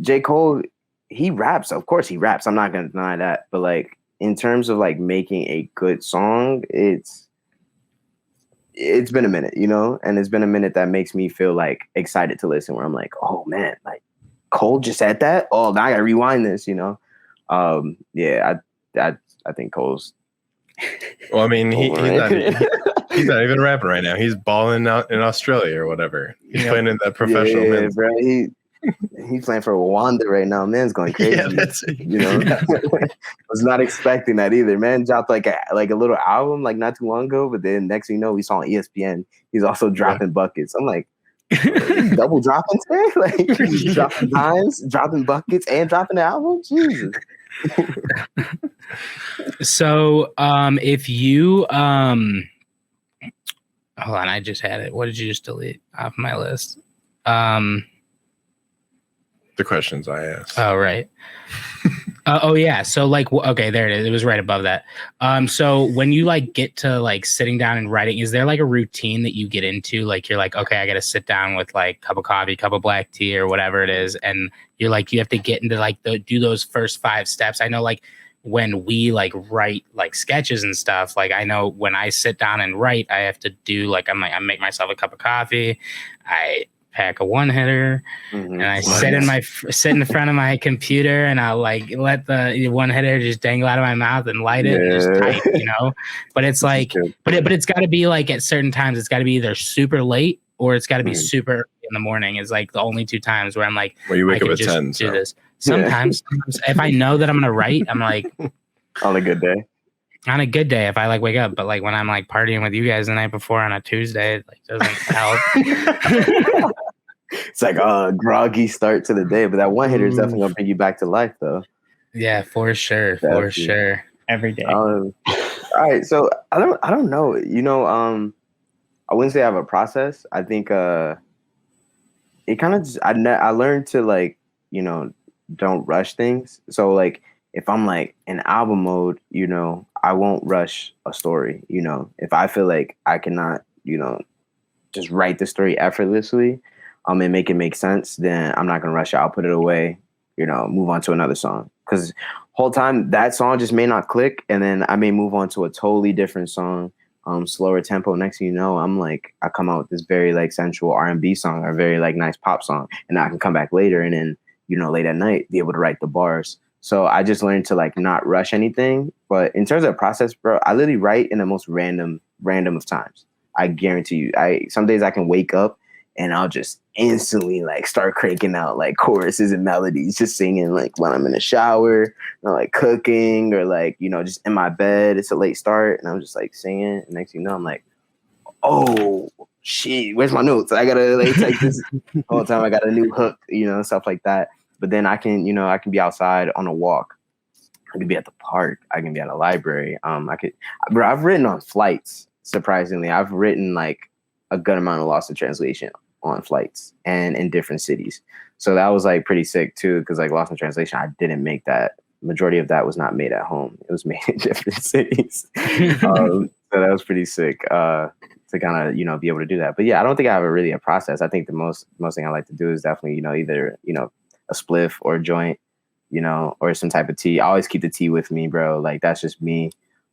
[SPEAKER 2] J. Cole, he raps. Of course, he raps. I'm not gonna deny that. But like, in terms of like making a good song, it's been a minute, and it's been a minute that makes me feel like excited to listen. Where I'm like, oh man, like Cole just said that. Oh, now I gotta rewind this. I think Cole's.
[SPEAKER 3] Well, I mean, he's not even rapping right now. He's balling out in Australia or whatever. He's playing in that professional.
[SPEAKER 2] Yeah, bro. He's playing for Rwanda right now. Man's going crazy.
[SPEAKER 3] Yeah, that's
[SPEAKER 2] was not expecting that either. Man dropped like a little album like not too long ago, but then next thing you know, we saw on ESPN. He's also dropping buckets. I'm like, double dropping today? Like he's dropping dimes, dropping buckets, and dropping the album? Jesus.
[SPEAKER 1] So if you hold on, I just had it. What did you just delete off my list?
[SPEAKER 3] The questions I asked.
[SPEAKER 1] Oh, right. Oh yeah. So like, okay, there it is. It was right above that. So when you like get to like sitting down and writing, is there like a routine that you get into? Like you're like, okay, I got to sit down with like cup of coffee, cup of black tea, or whatever it is, and you're like, you have to get into like do those first 5 steps. I know like when we like write like sketches and stuff, like I know when I sit down and write, I have to do like I make myself a cup of coffee, I pack a 1-hitter, and I sit in the front of my computer, and I'll like let the 1-hitter just dangle out of my mouth and light it and just type, But it's like, but it's got to be like at certain times, it's got to be either super late or it's got to be super early in the morning. Is like the only 2 times where I'm like,
[SPEAKER 3] well, you wake up at 10.
[SPEAKER 1] Do this. Sometimes if I know that I'm gonna write, I'm like,
[SPEAKER 2] on a good day.
[SPEAKER 1] On a good day, if I like wake up, but like when I'm like partying with you guys the night before on a Tuesday, it like doesn't help.
[SPEAKER 2] It's like a groggy start to the day, but that 1-hitter is definitely gonna bring you back to life, though.
[SPEAKER 1] Yeah, for sure,
[SPEAKER 2] definitely.
[SPEAKER 1] For sure,
[SPEAKER 4] every day.
[SPEAKER 2] All right, so I don't know. I wouldn't say I have a process. I think it kind of I learned to like don't rush things. So like if I'm like in album mode, I won't rush a story. If I feel like I cannot, just write the story effortlessly, and make it make sense, then I'm not gonna rush it. I'll put it away, move on to another song. Because whole time that song just may not click, and then I may move on to a totally different song, slower tempo. Next thing you know, I come out with this very like sensual R&B song or very like nice pop song, and I can come back later and then late at night be able to write the bars. So I just learned to like not rush anything. But in terms of the process, bro, I literally write in the most random of times. I guarantee you. Some days I can wake up and I'll just instantly like start cranking out like choruses and melodies, just singing like when I'm in the shower or like cooking or like, just in my bed. It's a late start and I'm just like singing. And next thing you know, I'm like, oh shit, where's my notes? I gotta like take this whole time. I got a new hook, stuff like that. But then I can be outside on a walk. I can be at the park. I can be at a library. I've written on flights. Surprisingly, I've written like a good amount of Lost in Translation on flights and in different cities. So that was like pretty sick too, because like Lost in Translation, I didn't make that. Majority of that was not made at home. It was made in different cities. So that was pretty sick to kind of be able to do that. But yeah, I don't think I have a process. I think the most thing I like to do is definitely either a spliff or a joint, or some type of tea. I always keep the tea with me, bro. Like that's just me.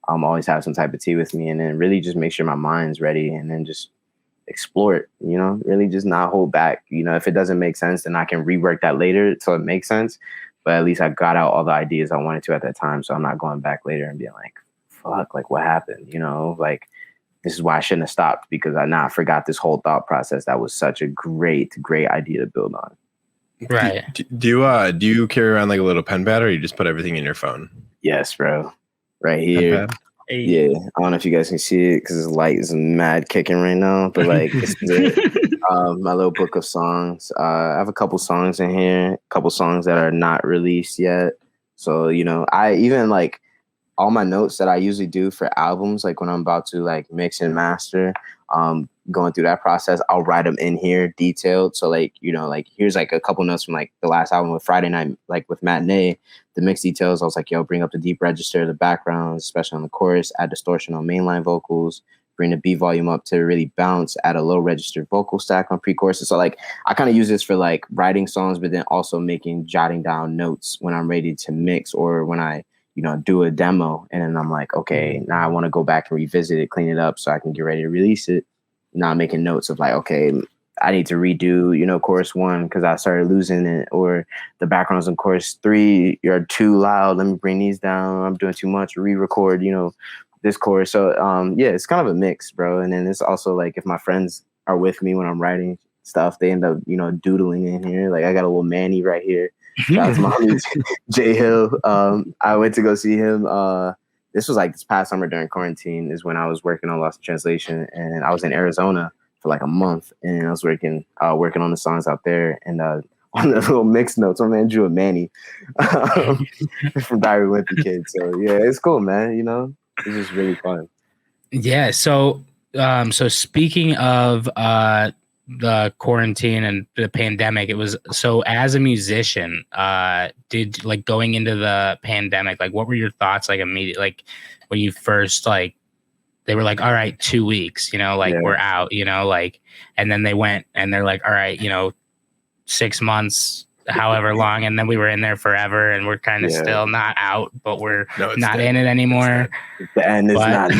[SPEAKER 2] Always have some type of tea with me, and then really just make sure my mind's ready, and then just explore it. Really just not hold back. If it doesn't make sense, then I can rework that later so it makes sense. But at least I got out all the ideas I wanted to at that time, so I'm not going back later and being like, "Fuck, like what happened?" Like this is why I shouldn't have stopped, because I forgot this whole thought process that was such a great idea to build on.
[SPEAKER 1] Right.
[SPEAKER 3] Do you carry around like a little pen pad, or you just put everything in your phone?
[SPEAKER 2] Yes, bro. Right here. Yeah, I don't know if you guys can see it because this light is mad kicking right now, but like this is it. My little book of songs. I have a couple songs in here, a couple songs that are not released yet. So I even like all my notes that I usually do for albums, like when I'm about to like mix and master, going through that process, I'll write them in here detailed. So like, like here's like a couple notes from like the last album with Friday Night, like with Matinee, the mix details. I was like, yo, bring up the deep register, the backgrounds, especially on the chorus, add distortion on mainline vocals, bring the beat volume up to really bounce, add a low register vocal stack on pre-choruses. So like, I kind of use this for like writing songs, but then also jotting down notes when I'm ready to mix or when I, do a demo. And then I'm like, okay, now I want to go back and revisit it, clean it up so I can get ready to release it. Now I'm making notes of like, okay, I need to redo, chorus 1 because I started losing it, or the backgrounds in chorus 3 are too loud. Let me bring these down. I'm doing too much. Re-record, this chorus. So yeah, it's kind of a mix, bro. And then it's also like if my friends are with me when I'm writing stuff, they end up, doodling in here. Like I got a little Manny right here. Shout out to my homie Jay Hill. I went to go see him. This was like this past summer during quarantine is when I was working on Lost in Translation, and I was in Arizona for like a month, and I was working on the songs out there. And on the little mix notes, my man drew a Manny from Diary of a Wimpy Kid. So yeah, it's cool, man. It's just really fun.
[SPEAKER 1] Yeah. So speaking of the quarantine and the pandemic, it was so as a musician, did like going into the pandemic, like what were your thoughts like immediately, like when you first like they were like, all right, 2 weeks, we're out, like, and then they went and they're like, all right, 6 months, however long, and then we were in there forever, and we're kind of still not out, but we're not in it anymore.
[SPEAKER 2] The end is not.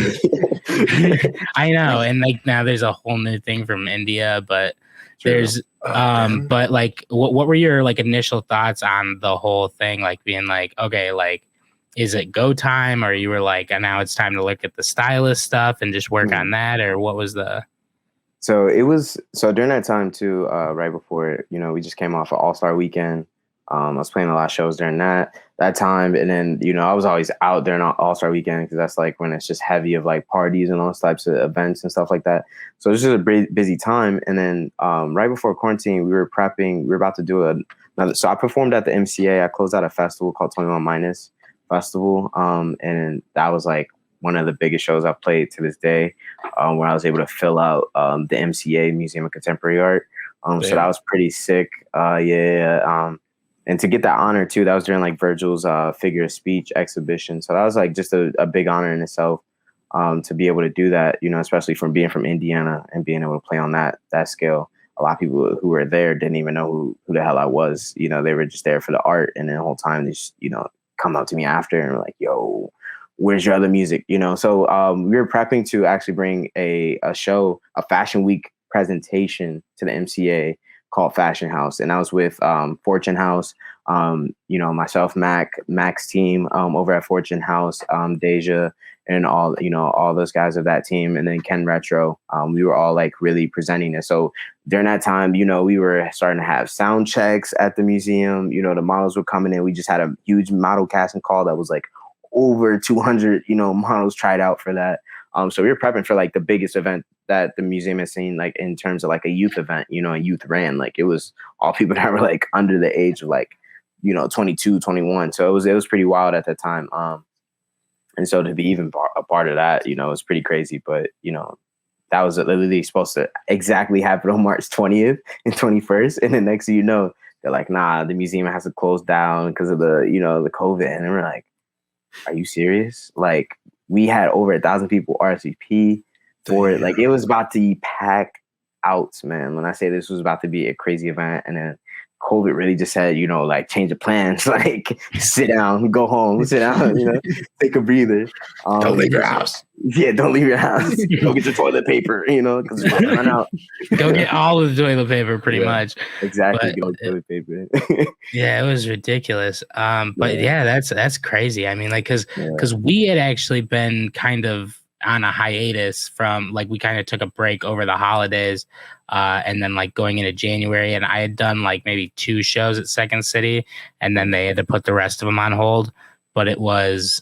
[SPEAKER 1] I know, and like now there's a whole new thing from India, but there's but like what were your like initial thoughts on the whole thing, like being like, okay, like is it go time, or you were like, and now it's time to look at the stylist stuff and just work on that, or what was the?
[SPEAKER 2] So it was during that time too, right before, we just came off an All-Star weekend. I was playing a lot of shows during that time. And then, I was always out during All-Star weekend because that's like when it's just heavy of like parties and all those types of events and stuff like that. So it was just a busy time. And then right before quarantine, we were prepping. We were about to do another. So I performed at the MCA. I closed out a festival called 21 Minus Festival. And that was like one of the biggest shows I've played to this day, where I was able to fill out the MCA, Museum of Contemporary Art. So that was pretty sick. And to get that honor too, that was during like Virgil's figure of speech exhibition. So that was like just a big honor in itself, to be able to do that, especially from being from Indiana and being able to play on that scale. a lot of people who were there didn't even know who the hell I was. You know, they were just there for the art, and then the whole time they just, you know, come up to me after and were like, "Yo, where's your other music?" You know, so we were prepping to actually bring a show, a Fashion Week presentation to the MCA called Fashion House, and I was with Fortune House, you know, myself, Mac's team over at Fortune House, Deja, and all, you know, all those guys of that team, and then Ken Retro. We were all like really presenting it. So during that time, you know, we were starting to have sound checks at the museum. You know, the models were coming in. We just had a huge model casting call that was like over 200, you know, models tried out for that. So we were prepping for like the biggest event that the museum has seen, like in terms of like a youth event, you know, a youth ran. Like it was all people that were like under the age of like, you know, 22, 21. So it was pretty wild at that time. And so to be even a part of that, you know, it's pretty crazy. But, you know, that was literally supposed to exactly happen on March 20th and 21st. And then next thing you know, they're like, nah, the museum has to close down because of the, you know, the COVID. And we're like, are you serious? Like, we had over 1,000 people RSVP for it. Like, it was about to pack out, man. When I say this was about to be a crazy event, and then COVID really just said, you know, like, change of plans, like, sit down, go home, sit down, you know, take a breather.
[SPEAKER 3] Don't leave your house.
[SPEAKER 2] Yeah, don't leave your house. Go get your toilet paper, you know, because it's about to run out.
[SPEAKER 1] Go get all of the toilet paper, pretty much.
[SPEAKER 2] Exactly, go get toilet paper.
[SPEAKER 1] Yeah, it was ridiculous. But yeah, that's crazy. I mean, like, because we had actually been kind of on a hiatus from, like, we kind of took a break over the holidays, and then like going into January, and I had done like maybe 2 shows at Second City, and then they had to put the rest of them on hold. But it was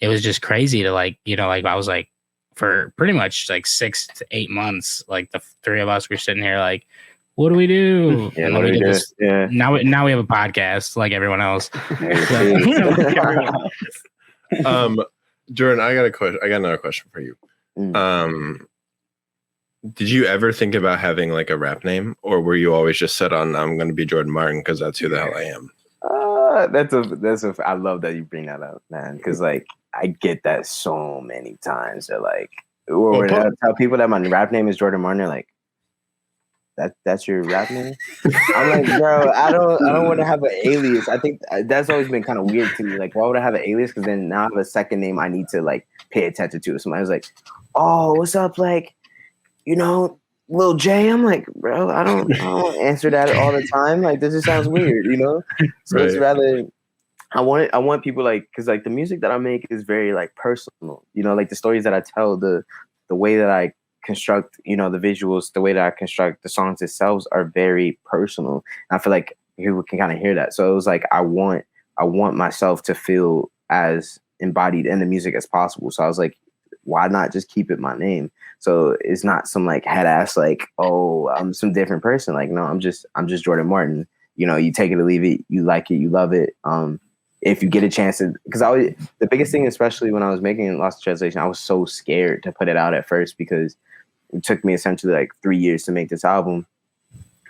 [SPEAKER 1] just crazy to, like, you know, like I was like, for pretty much like 6 to 8 months, like the 3 of us were sitting here like, what do we do?
[SPEAKER 2] Yeah,
[SPEAKER 1] and then we did this. Yeah. Now we have a podcast like everyone else.
[SPEAKER 3] Jordan, I got another question for you. Did you ever think about having like a rap name, or were you always just set on, I'm going to be Jordan Martin because that's who the hell I am?
[SPEAKER 2] I love that you bring that up, man, because like I get that so many times. They're like, or when I tell people that my rap name is Jordan Martin, they're like, that's your rap name? I'm like, bro, I don't want to have an alias. I think that's always been kind of weird to me. Like, why would I have an alias? Because then now I have a second name I need to like pay attention to. Somebody was like, oh, what's up, like, you know, Lil J? I'm like, bro, I don't answer that all the time. Like, this just sounds weird, you know? So It's rather, I want people, like, because like the music that I make is very like personal, you know, like the stories that I tell, the way that I construct, you know, the visuals, the way that I construct the songs themselves are very personal. And I feel like people can kind of hear that. So it was like, I want myself to feel as embodied in the music as possible. So I was like, why not just keep it my name? So it's not some like head ass, like, oh, I'm some different person. Like, no, I'm just Jordan Martin. You know, you take it or leave it. You like it, you love it. If you get a chance to, because the biggest thing, especially when I was making Lost Translation, I was so scared to put it out at first because it took me essentially like 3 years to make this album.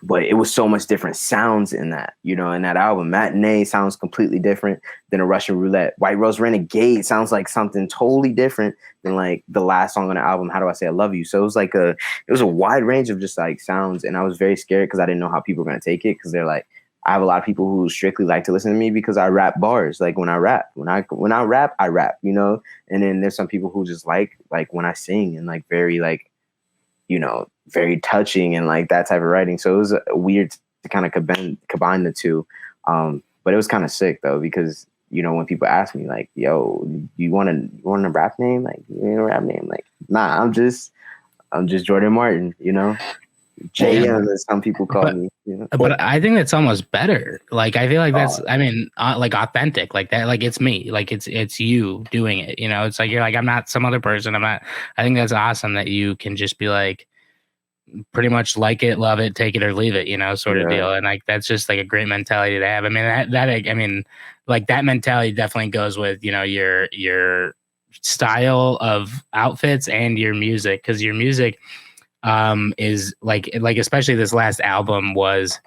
[SPEAKER 2] But it was so much different sounds in that, you know, in that album. Matinee sounds completely different than a Russian Roulette. White Rose Renegade sounds like something totally different than like the last song on the album, How Do I Say I Love You? So it was like it was a wide range of just like sounds. And I was very scared because I didn't know how people were going to take it, because they're like, I have a lot of people who strictly like to listen to me because I rap bars. Like when I rap, I rap, you know? And then there's some people who just like when I sing, and like very like, you know, very touching and like that type of writing. So it was weird to kind of combine the two. But it was kind of sick though, because, you know, when people ask me like, yo, you want a rap name? Like, you need a rap name? Like, nah, I'm just Jordan Martin, you know? JM, as some people call me. You know?
[SPEAKER 1] But I think that's almost better. Like, I feel like that's, I mean, like authentic, like that, like it's me, like it's you doing it. You know, it's like, you're like, I'm not some other person. I think that's awesome that you can just be like, pretty much like it, love it, take it or leave it, you know, sort of deal. And like, that's just like a great mentality to have. I mean, I mean, like that mentality definitely goes with, you know, your style of outfits and your music, because your music is like especially this last album was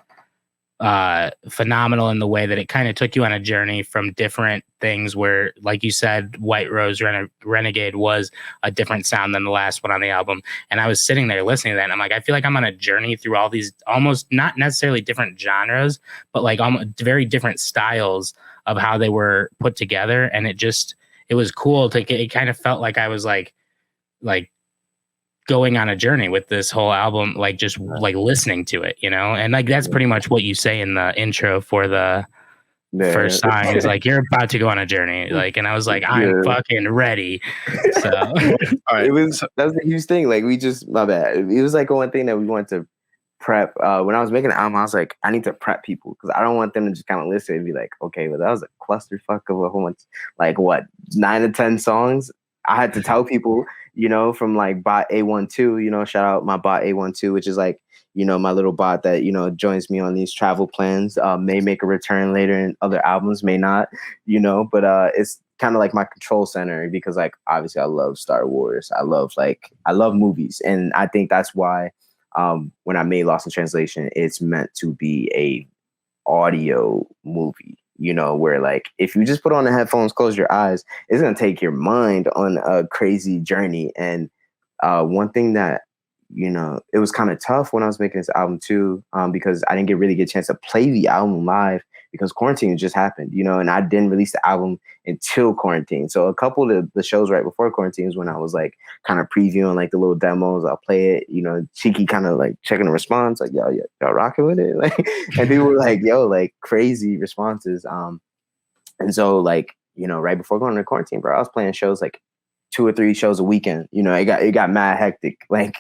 [SPEAKER 1] phenomenal in the way that it kind of took you on a journey from different things where, like you said, White Rose Renegade was a different sound than the last one on the album. And I was sitting there listening to that and I'm like, I feel like I'm on a journey through all these almost not necessarily different genres, but like almost very different styles of how they were put together. And it was cool it kind of felt like I was like going on a journey with this whole album, like just like listening to it, and like that's pretty much what you say in the intro for the first song is like you're about to go on a journey, like, and I was like, I'm fucking ready. So
[SPEAKER 2] all right, that was a huge thing. Like my bad. It was like one thing that we wanted to prep. When I was making an album, I was like, I need to prep people because I don't want them to just kind of listen and be like, okay, well that was a clusterfuck of a whole bunch, like what 9 to 10 songs. I had to tell people, from like bot A12, shout out my bot A12, which is like, my little bot that, joins me on these travel plans, may make a return later in other albums, may not, but it's kind of like my control center because like, obviously I love Star Wars. I love movies. And I think that's why when I made Lost in Translation, it's meant to be a audio movie. Where like if you just put on the headphones, close your eyes, it's gonna take your mind on a crazy journey. And one thing that it was kind of tough when I was making this album too, because I didn't really get a chance to play the album live because quarantine just happened, and I didn't release the album until quarantine. So a couple of the shows right before quarantine is when I was like kind of previewing like the little demos. I'll play it, cheeky kind of like checking the response, like y'all rocking with it, like, and people were like, yo, like crazy responses. And so like right before going to quarantine, bro, I was playing shows like 2 or 3 shows a weekend. It got mad hectic, like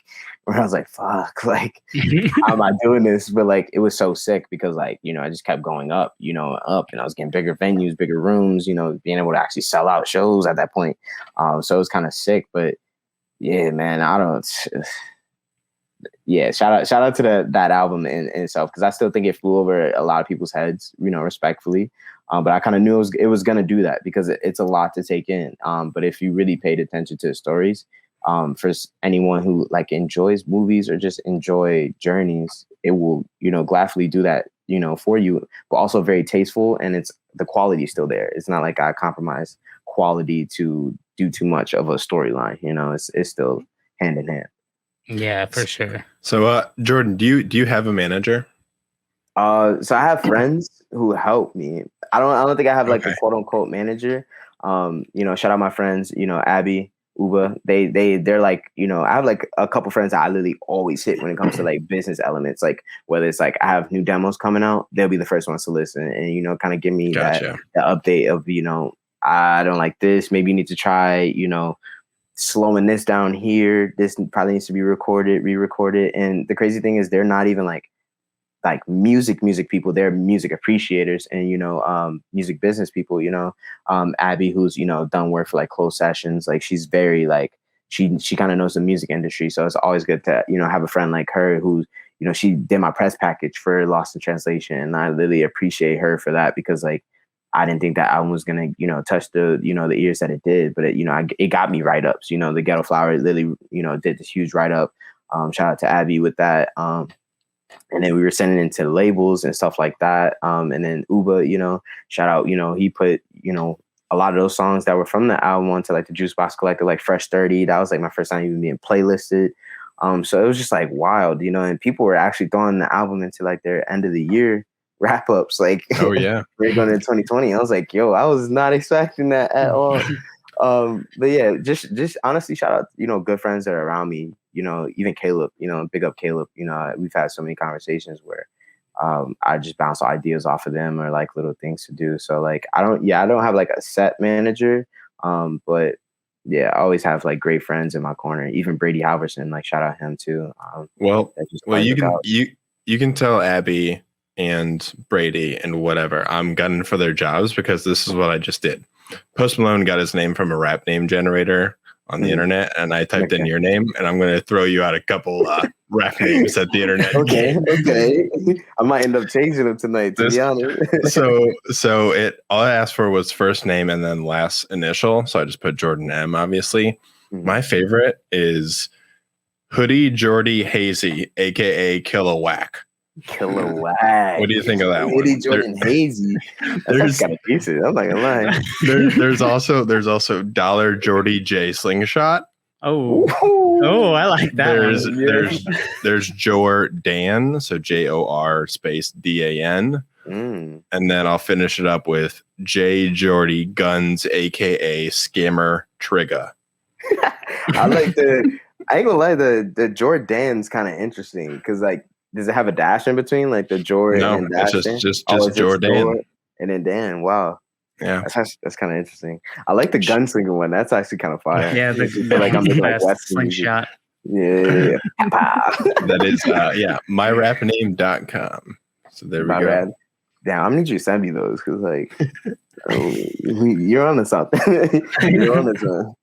[SPEAKER 2] where I was like, fuck, like how am I doing this? But like it was so sick because like, I just kept going up, and I was getting bigger venues, bigger rooms, being able to actually sell out shows at that point. So it was kind of sick, but yeah, man, shout out to that album in itself, because I still think it flew over a lot of people's heads, respectfully. But I kind of knew it was going to do that because it's a lot to take in. But if you really paid attention to the stories, for anyone who like enjoys movies or just enjoy journeys, it will, gladly do that, for you, but also very tasteful. And the quality is still there. It's not like I compromise quality to do too much of a storyline. It's still hand in hand.
[SPEAKER 1] Yeah, for sure.
[SPEAKER 3] So, Jordan, do you have a manager?
[SPEAKER 2] So I have friends who help me. I don't think I have like a quote unquote manager. Shout out my friends, Abby, Uba. They're like, I have like a couple friends that I literally always hit when it comes to like business elements. Like whether it's like I have new demos coming out, they'll be the first ones to listen and kind of give me that update of I don't like this. Maybe you need to try slowing this down here. This probably needs to be re-recorded. And the crazy thing is they're not even like music people. They're music appreciators and music business people. Abby, who's done work for like closed sessions, like she's very like she kind of knows the music industry, so it's always good to have a friend like her who she did my press package for Lost in Translation, and I really appreciate her for that because like I didn't think that album was gonna touch the the ears that it did, but it got me write-ups. The Ghetto Flower literally did this huge write-up. Shout out to Abby with that. And then we were sending it to labels and stuff like that. And then Uba, shout out, he put, a lot of those songs that were from the album onto like the Juice Box Collector, like Fresh 30. That was like my first time even being playlisted. So it was just like wild, and people were actually throwing the album into like their end of the year wrap ups. Like,
[SPEAKER 3] oh yeah,
[SPEAKER 2] we're going into 2020. I was like, yo, I was not expecting that at all. But yeah, just honestly, shout out, good friends that are around me, even Caleb, big up Caleb, we've had so many conversations where, I just bounce ideas off of them or like little things to do. So like, I don't have like a set manager. But yeah, I always have like great friends in my corner, even Brady Halverson, like shout out him too.
[SPEAKER 3] Well, you can tell Abby and Brady and whatever I'm gunning for their jobs because this is what I just did. Post Malone got his name from a rap name generator on the internet, and I typed in your name, and I'm going to throw you out a couple rap names at the internet.
[SPEAKER 2] Okay. I might end up changing them tonight, to be honest.
[SPEAKER 3] so all I asked for was first name and then last initial, so I just put Jordan M, obviously. My favorite is Hoodie Jordy Hazy, a.k.a. Kill a Whack.
[SPEAKER 2] Killer Wag.
[SPEAKER 3] What do you think of that
[SPEAKER 2] Lady
[SPEAKER 3] one?
[SPEAKER 2] Jordan Hazy. That's kind of decent. I'm not gonna lie.
[SPEAKER 3] There's also Dollar Jordy J Slingshot.
[SPEAKER 4] Oh, I like that one.
[SPEAKER 3] There's Jordan, so JOR space DAN. And then I'll finish it up with J Jordy Guns, aka Scammer Trigger.
[SPEAKER 2] I ain't gonna lie, the Jordan's kind of interesting because like, does it have a dash in between, like the Jordan?
[SPEAKER 3] No,
[SPEAKER 2] and dash
[SPEAKER 3] it's just Jordan.
[SPEAKER 2] And then Dan. Wow.
[SPEAKER 3] Yeah,
[SPEAKER 2] that's kind of interesting. I like the gunslinger one. That's actually kind of fire.
[SPEAKER 4] Yeah,
[SPEAKER 2] like I'm making like Western
[SPEAKER 4] slingshot.
[SPEAKER 2] Yeah.
[SPEAKER 3] That is myrapname.com. So there we go.
[SPEAKER 2] Rad. Damn, I'm gonna need you to send me those because like you're on to something. You're on to something.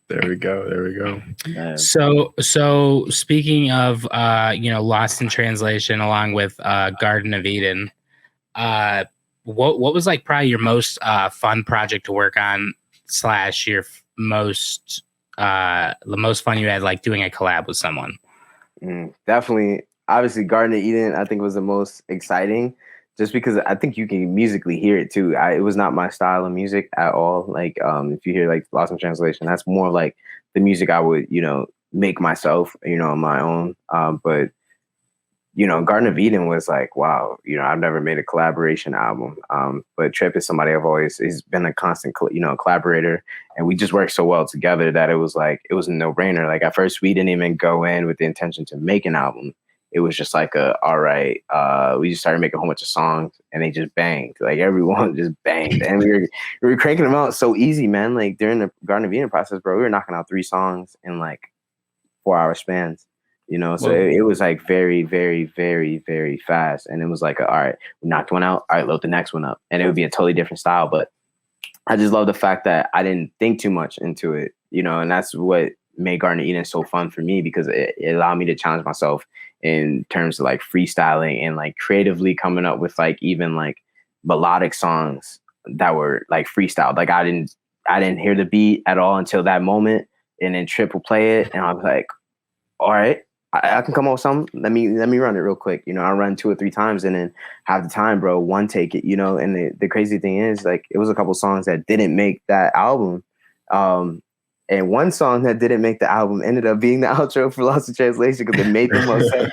[SPEAKER 3] There we go.
[SPEAKER 2] Man.
[SPEAKER 1] So speaking of Lost in Translation along with Garden of Eden, what was like probably your most fun project to work on / your most the most fun you had like doing a collab with someone?
[SPEAKER 2] Definitely, obviously Garden of Eden I think was the most exciting just because I think you can musically hear it too. It was not my style of music at all. Like if you hear like Lost in Translation, that's more like the music I would make myself on my own. But Garden of Eden was like, wow, I've never made a collaboration album. But Trip is somebody he's been a constant, collaborator, and we just worked so well together that it was a no brainer. Like at first we didn't even go in with the intention to make an album. It was just like all right, we just started making a whole bunch of songs and they just banged. Like everyone just banged. And we were cranking them out so easy, man. Like during the Garden of Eden process, bro, we were knocking out 3 songs in like 4-hour spans. So it was like very, very, very, very fast. And it was like, all right, we knocked one out. All right, load the next one up. And it would be a totally different style. But I just love the fact that I didn't think too much into it, and that's what made Garden of Eden so fun for me because it allowed me to challenge myself in terms of like freestyling and like creatively coming up with like even like melodic songs that were like freestyled. Like I didn't hear the beat at all until that moment. And then Trip will play it. And I was like, all right, I can come up with something. Let me run it real quick. I run 2 or 3 times and then have the time, bro. One take it, and the crazy thing is like, it was a couple songs that didn't make that album. And one song that didn't make the album ended up being the outro for Lost in Translation because it made the most sense.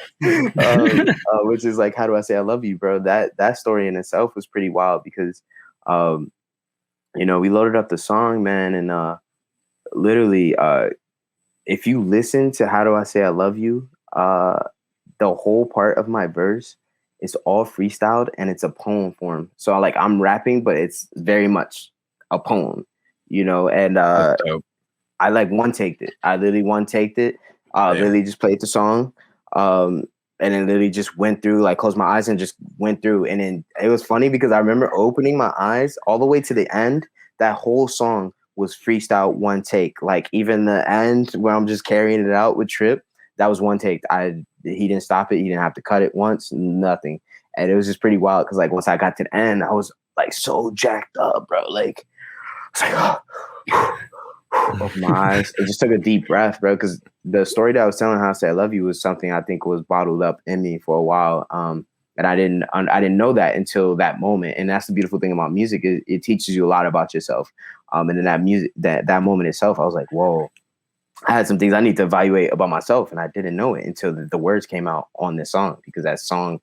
[SPEAKER 2] Which is like, How Do I Say I Love You, bro? That story in itself was pretty wild because, we loaded up the song, man. And literally, if you listen to How Do I Say I Love You, the whole part of my verse is all freestyled and it's a poem form. So like I'm rapping, but it's very much a poem, and I like one-taked it. I literally one-taked it. Literally just played the song. And then literally just went through, like closed my eyes and just went through. And then it was funny because I remember opening my eyes all the way to the end. That whole song was freestyle one take. Like even the end where I'm just carrying it out with Trip, that was one take. He didn't stop it. He didn't have to cut it once, nothing. And it was just pretty wild because like once I got to the end, I was like so jacked up, bro. Like it's like of my eyes. It just took a deep breath, bro. Because the story that I was telling, How to Say I Love You, was something I think was bottled up in me for a while. And I didn't know that until that moment. And that's the beautiful thing about music. It teaches you a lot about yourself. And in that music, that moment itself, I was like, whoa, I had some things I need to evaluate about myself. And I didn't know it until the words came out on this song, because that song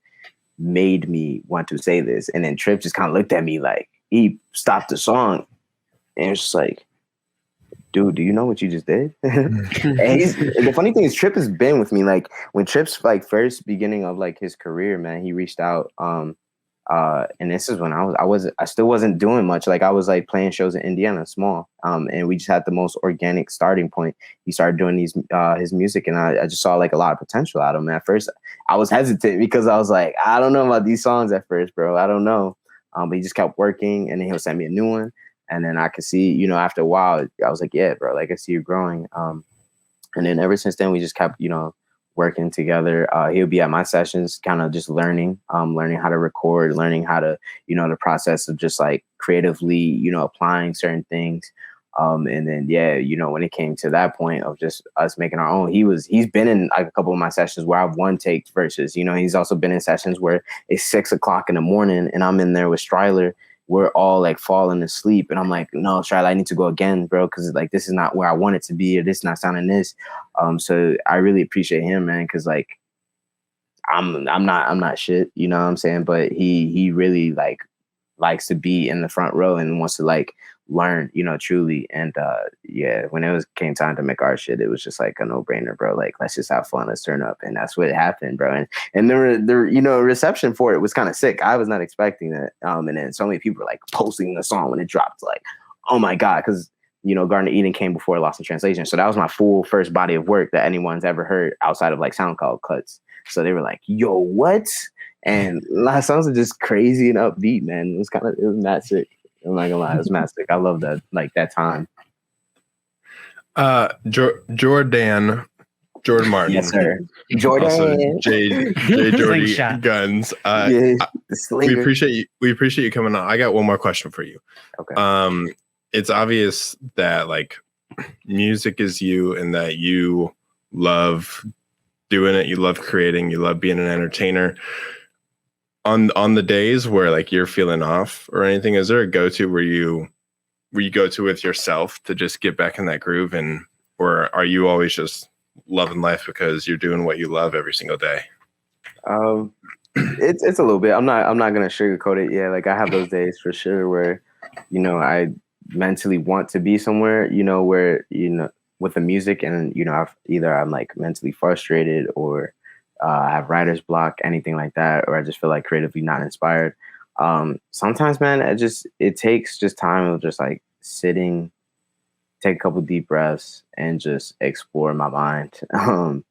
[SPEAKER 2] made me want to say this. And then Trip just kind of looked at me like, he stopped the song and it's just like, dude, do you know what you just did? And the funny thing is, Trip has been with me. Like when Trip's like first beginning of like his career, man, he reached out. And this is when I still wasn't doing much. Like I was like playing shows in Indiana, small. And we just had the most organic starting point. He started doing his music, and I just saw like a lot of potential out of him. At first, I was hesitant because I was like, I don't know about these songs at first, bro. I don't know. But he just kept working, and then he'll send me a new one. And then I could see, after a while, I was like, yeah, bro, like I see you growing. And then ever since then, we just kept, working together. He'll be at my sessions, kind of just learning how to record, learning how to, the process of just like creatively, applying certain things. And then, yeah, when it came to that point of just us making our own, he's been in like a couple of my sessions where I've one take verses, he's also been in sessions where it's 6:00 in the morning and I'm in there with Stryler. We're all like falling asleep. And I'm like, no, Stryler, I need to go again, bro. Cause like, this is not where I want it to be, or this is not sounding this. So I really appreciate him, man. Cause like, I'm not shit, you know what I'm saying? But he really like likes to be in the front row and wants to like learn, truly. And yeah, when came time to make our shit, it was just like a no-brainer, bro. Like, let's just have fun, let's turn up. And that's what happened, bro. And the reception for it was kind of sick. I was not expecting it. And then so many people were like posting the song when it dropped, like, oh my God, because Garden of Eden came before Lost in Translation. So that was my full first body of work that anyone's ever heard outside of like SoundCloud cuts. So they were like, yo, what? And a lot of songs are just crazy and upbeat, man. It was mad sick. I'm not gonna lie, it was mad sick. I love that, like that time.
[SPEAKER 3] Jordan Martin.
[SPEAKER 2] Yes, sir. Jordan.
[SPEAKER 3] Also, J Jordy Guns. We appreciate you coming on. I got one more question for you.
[SPEAKER 2] Okay.
[SPEAKER 3] It's obvious that like music is you and that you love doing it, you love creating, you love being an entertainer. On the days where like you're feeling off or anything, is there a go-to where you go to with yourself to just get back in that groove, or are you always just loving life because you're doing what you love every single day?
[SPEAKER 2] It's a little bit. I'm not gonna sugarcoat it. Yeah, like I have those days for sure where, I mentally want to be somewhere, where, with the music, and I'm like mentally frustrated, or I have writer's block, anything like that, or I just feel like creatively not inspired. Sometimes, man, it takes just time of just like sitting, take a couple deep breaths, and just explore my mind. And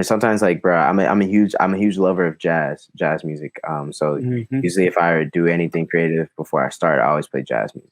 [SPEAKER 2] sometimes, like, bro, I'm a huge lover of jazz music. So usually, if I do anything creative before I start, I always play jazz music.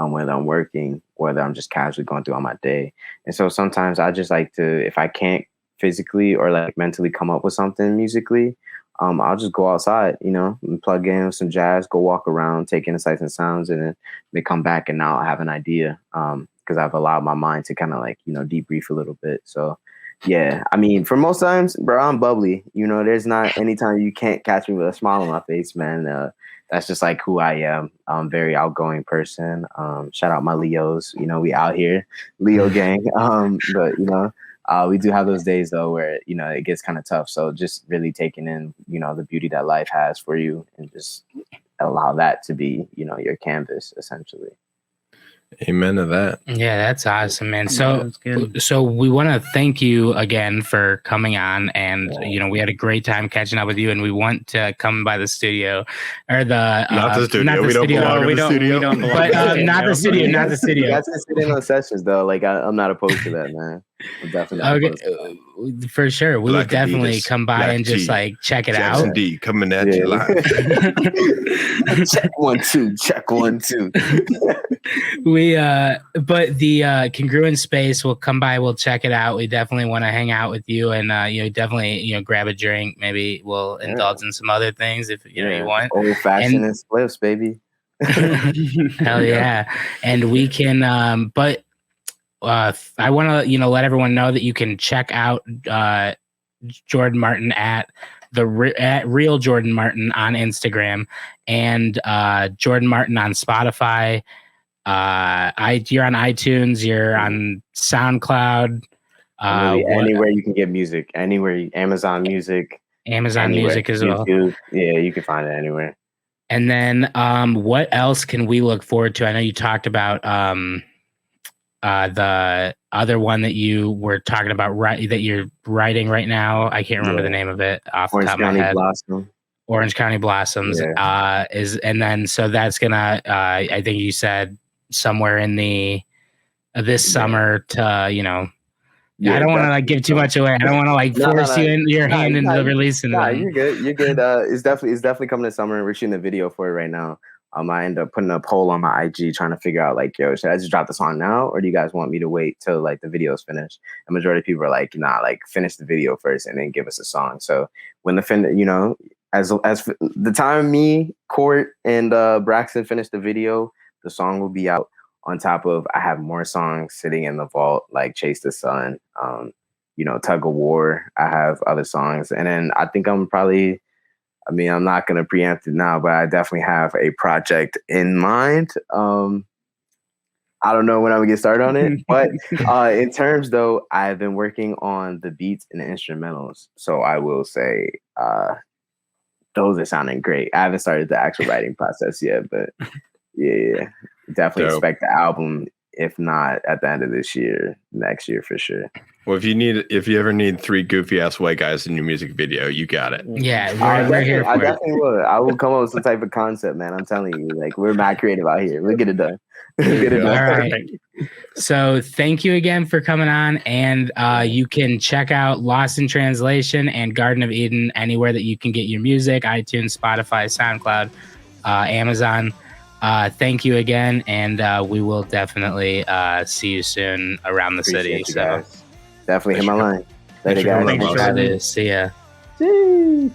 [SPEAKER 2] Whether I'm working, whether I'm just casually going through on my day. And so sometimes I just like to, if I can't physically or like mentally come up with something musically, I'll just go outside, and plug in some jazz, go walk around, take in the sights and sounds, and then they come back and now I have an idea, because I've allowed my mind to kind of like, debrief a little bit. So yeah, I mean, for most times, bro, I'm bubbly. There's not any time you can't catch me with a smile on my face, man. That's just like who I am. I'm a very outgoing person. Shout out my Leos. We out here, Leo gang. But we do have those days though where it gets kind of tough. So just really taking in the beauty that life has for you, and just allow that to be your canvas essentially.
[SPEAKER 3] Amen to that.
[SPEAKER 1] Yeah, that's awesome, man. So we want to thank you again for coming on, and we had a great time catching up with you, and we want to come by the studio, or
[SPEAKER 3] not the studio. We don't belong in the studio.
[SPEAKER 1] But not the studio. Not the studio.
[SPEAKER 2] That's just sitting on sessions though. Like I'm not opposed to that, man. I'm definitely not opposed to that.
[SPEAKER 1] For sure, we would definitely come by and just like check it out.
[SPEAKER 3] D coming at you live.
[SPEAKER 2] Check 1 2. Check 1 2.
[SPEAKER 1] But the Congruent Space, we'll come by, we'll check it out. We definitely want to hang out with you, and definitely grab a drink. Maybe we'll indulge in some other things if you want.
[SPEAKER 2] Old fashioned and spliffs, baby.
[SPEAKER 1] Hell yeah. And we can but I want to let everyone know that you can check out Jordan Martin at Real Jordan Martin on Instagram, and Jordan Martin on Spotify. You're on iTunes, you're on SoundCloud,
[SPEAKER 2] anywhere you can get music, Amazon Music
[SPEAKER 1] Music as well.
[SPEAKER 2] YouTube. Yeah, you can find it anywhere.
[SPEAKER 1] And then what else can we look forward to? I know you talked about the other one that you were talking about, that you're writing right now. I can't remember the name of it off the top of my head. Orange County Blossoms. And then so that's gonna I think you said somewhere in the this summer to I don't want to like give too much away. I don't want to like force you in your hand into the releasing.
[SPEAKER 2] You're good. It's definitely coming this summer, and we're shooting a video for it right now. I end up putting a poll on my IG trying to figure out like, yo, should I just drop the song now, or do you guys want me to wait till like the video's finished? The majority of people are like, nah, like finish the video first and then give us a song. So when as the time me, Court, and Braxton finish the video, the song will be out on top of, I have more songs sitting in the vault, like Chase the Sun, Tug of War. I have other songs. And then I think I'm not going to preempt it now, but I definitely have a project in mind. I don't know when I'm going to get started on it. But in terms, though, I've been working on the beats and the instrumentals. So I will say those are sounding great. I haven't started the actual writing process yet, but yeah, definitely expect the album, if not at the end of this year, next year for sure.
[SPEAKER 3] Well, if you ever need 3 goofy ass white guys in your music video, you got it.
[SPEAKER 1] Yeah, we're here for
[SPEAKER 2] I definitely will. I will come up with some type of concept, man. I'm telling you, like, we're mad creative out here. We'll get it done.
[SPEAKER 1] All right. So thank you again for coming on, and you can check out Lost in Translation and Garden of Eden anywhere that you can get your music: iTunes, Spotify, SoundCloud, Amazon. Thank you again, and we will definitely see you soon around the city. So
[SPEAKER 2] definitely hit my line. Later, guys.
[SPEAKER 1] See ya.
[SPEAKER 2] See.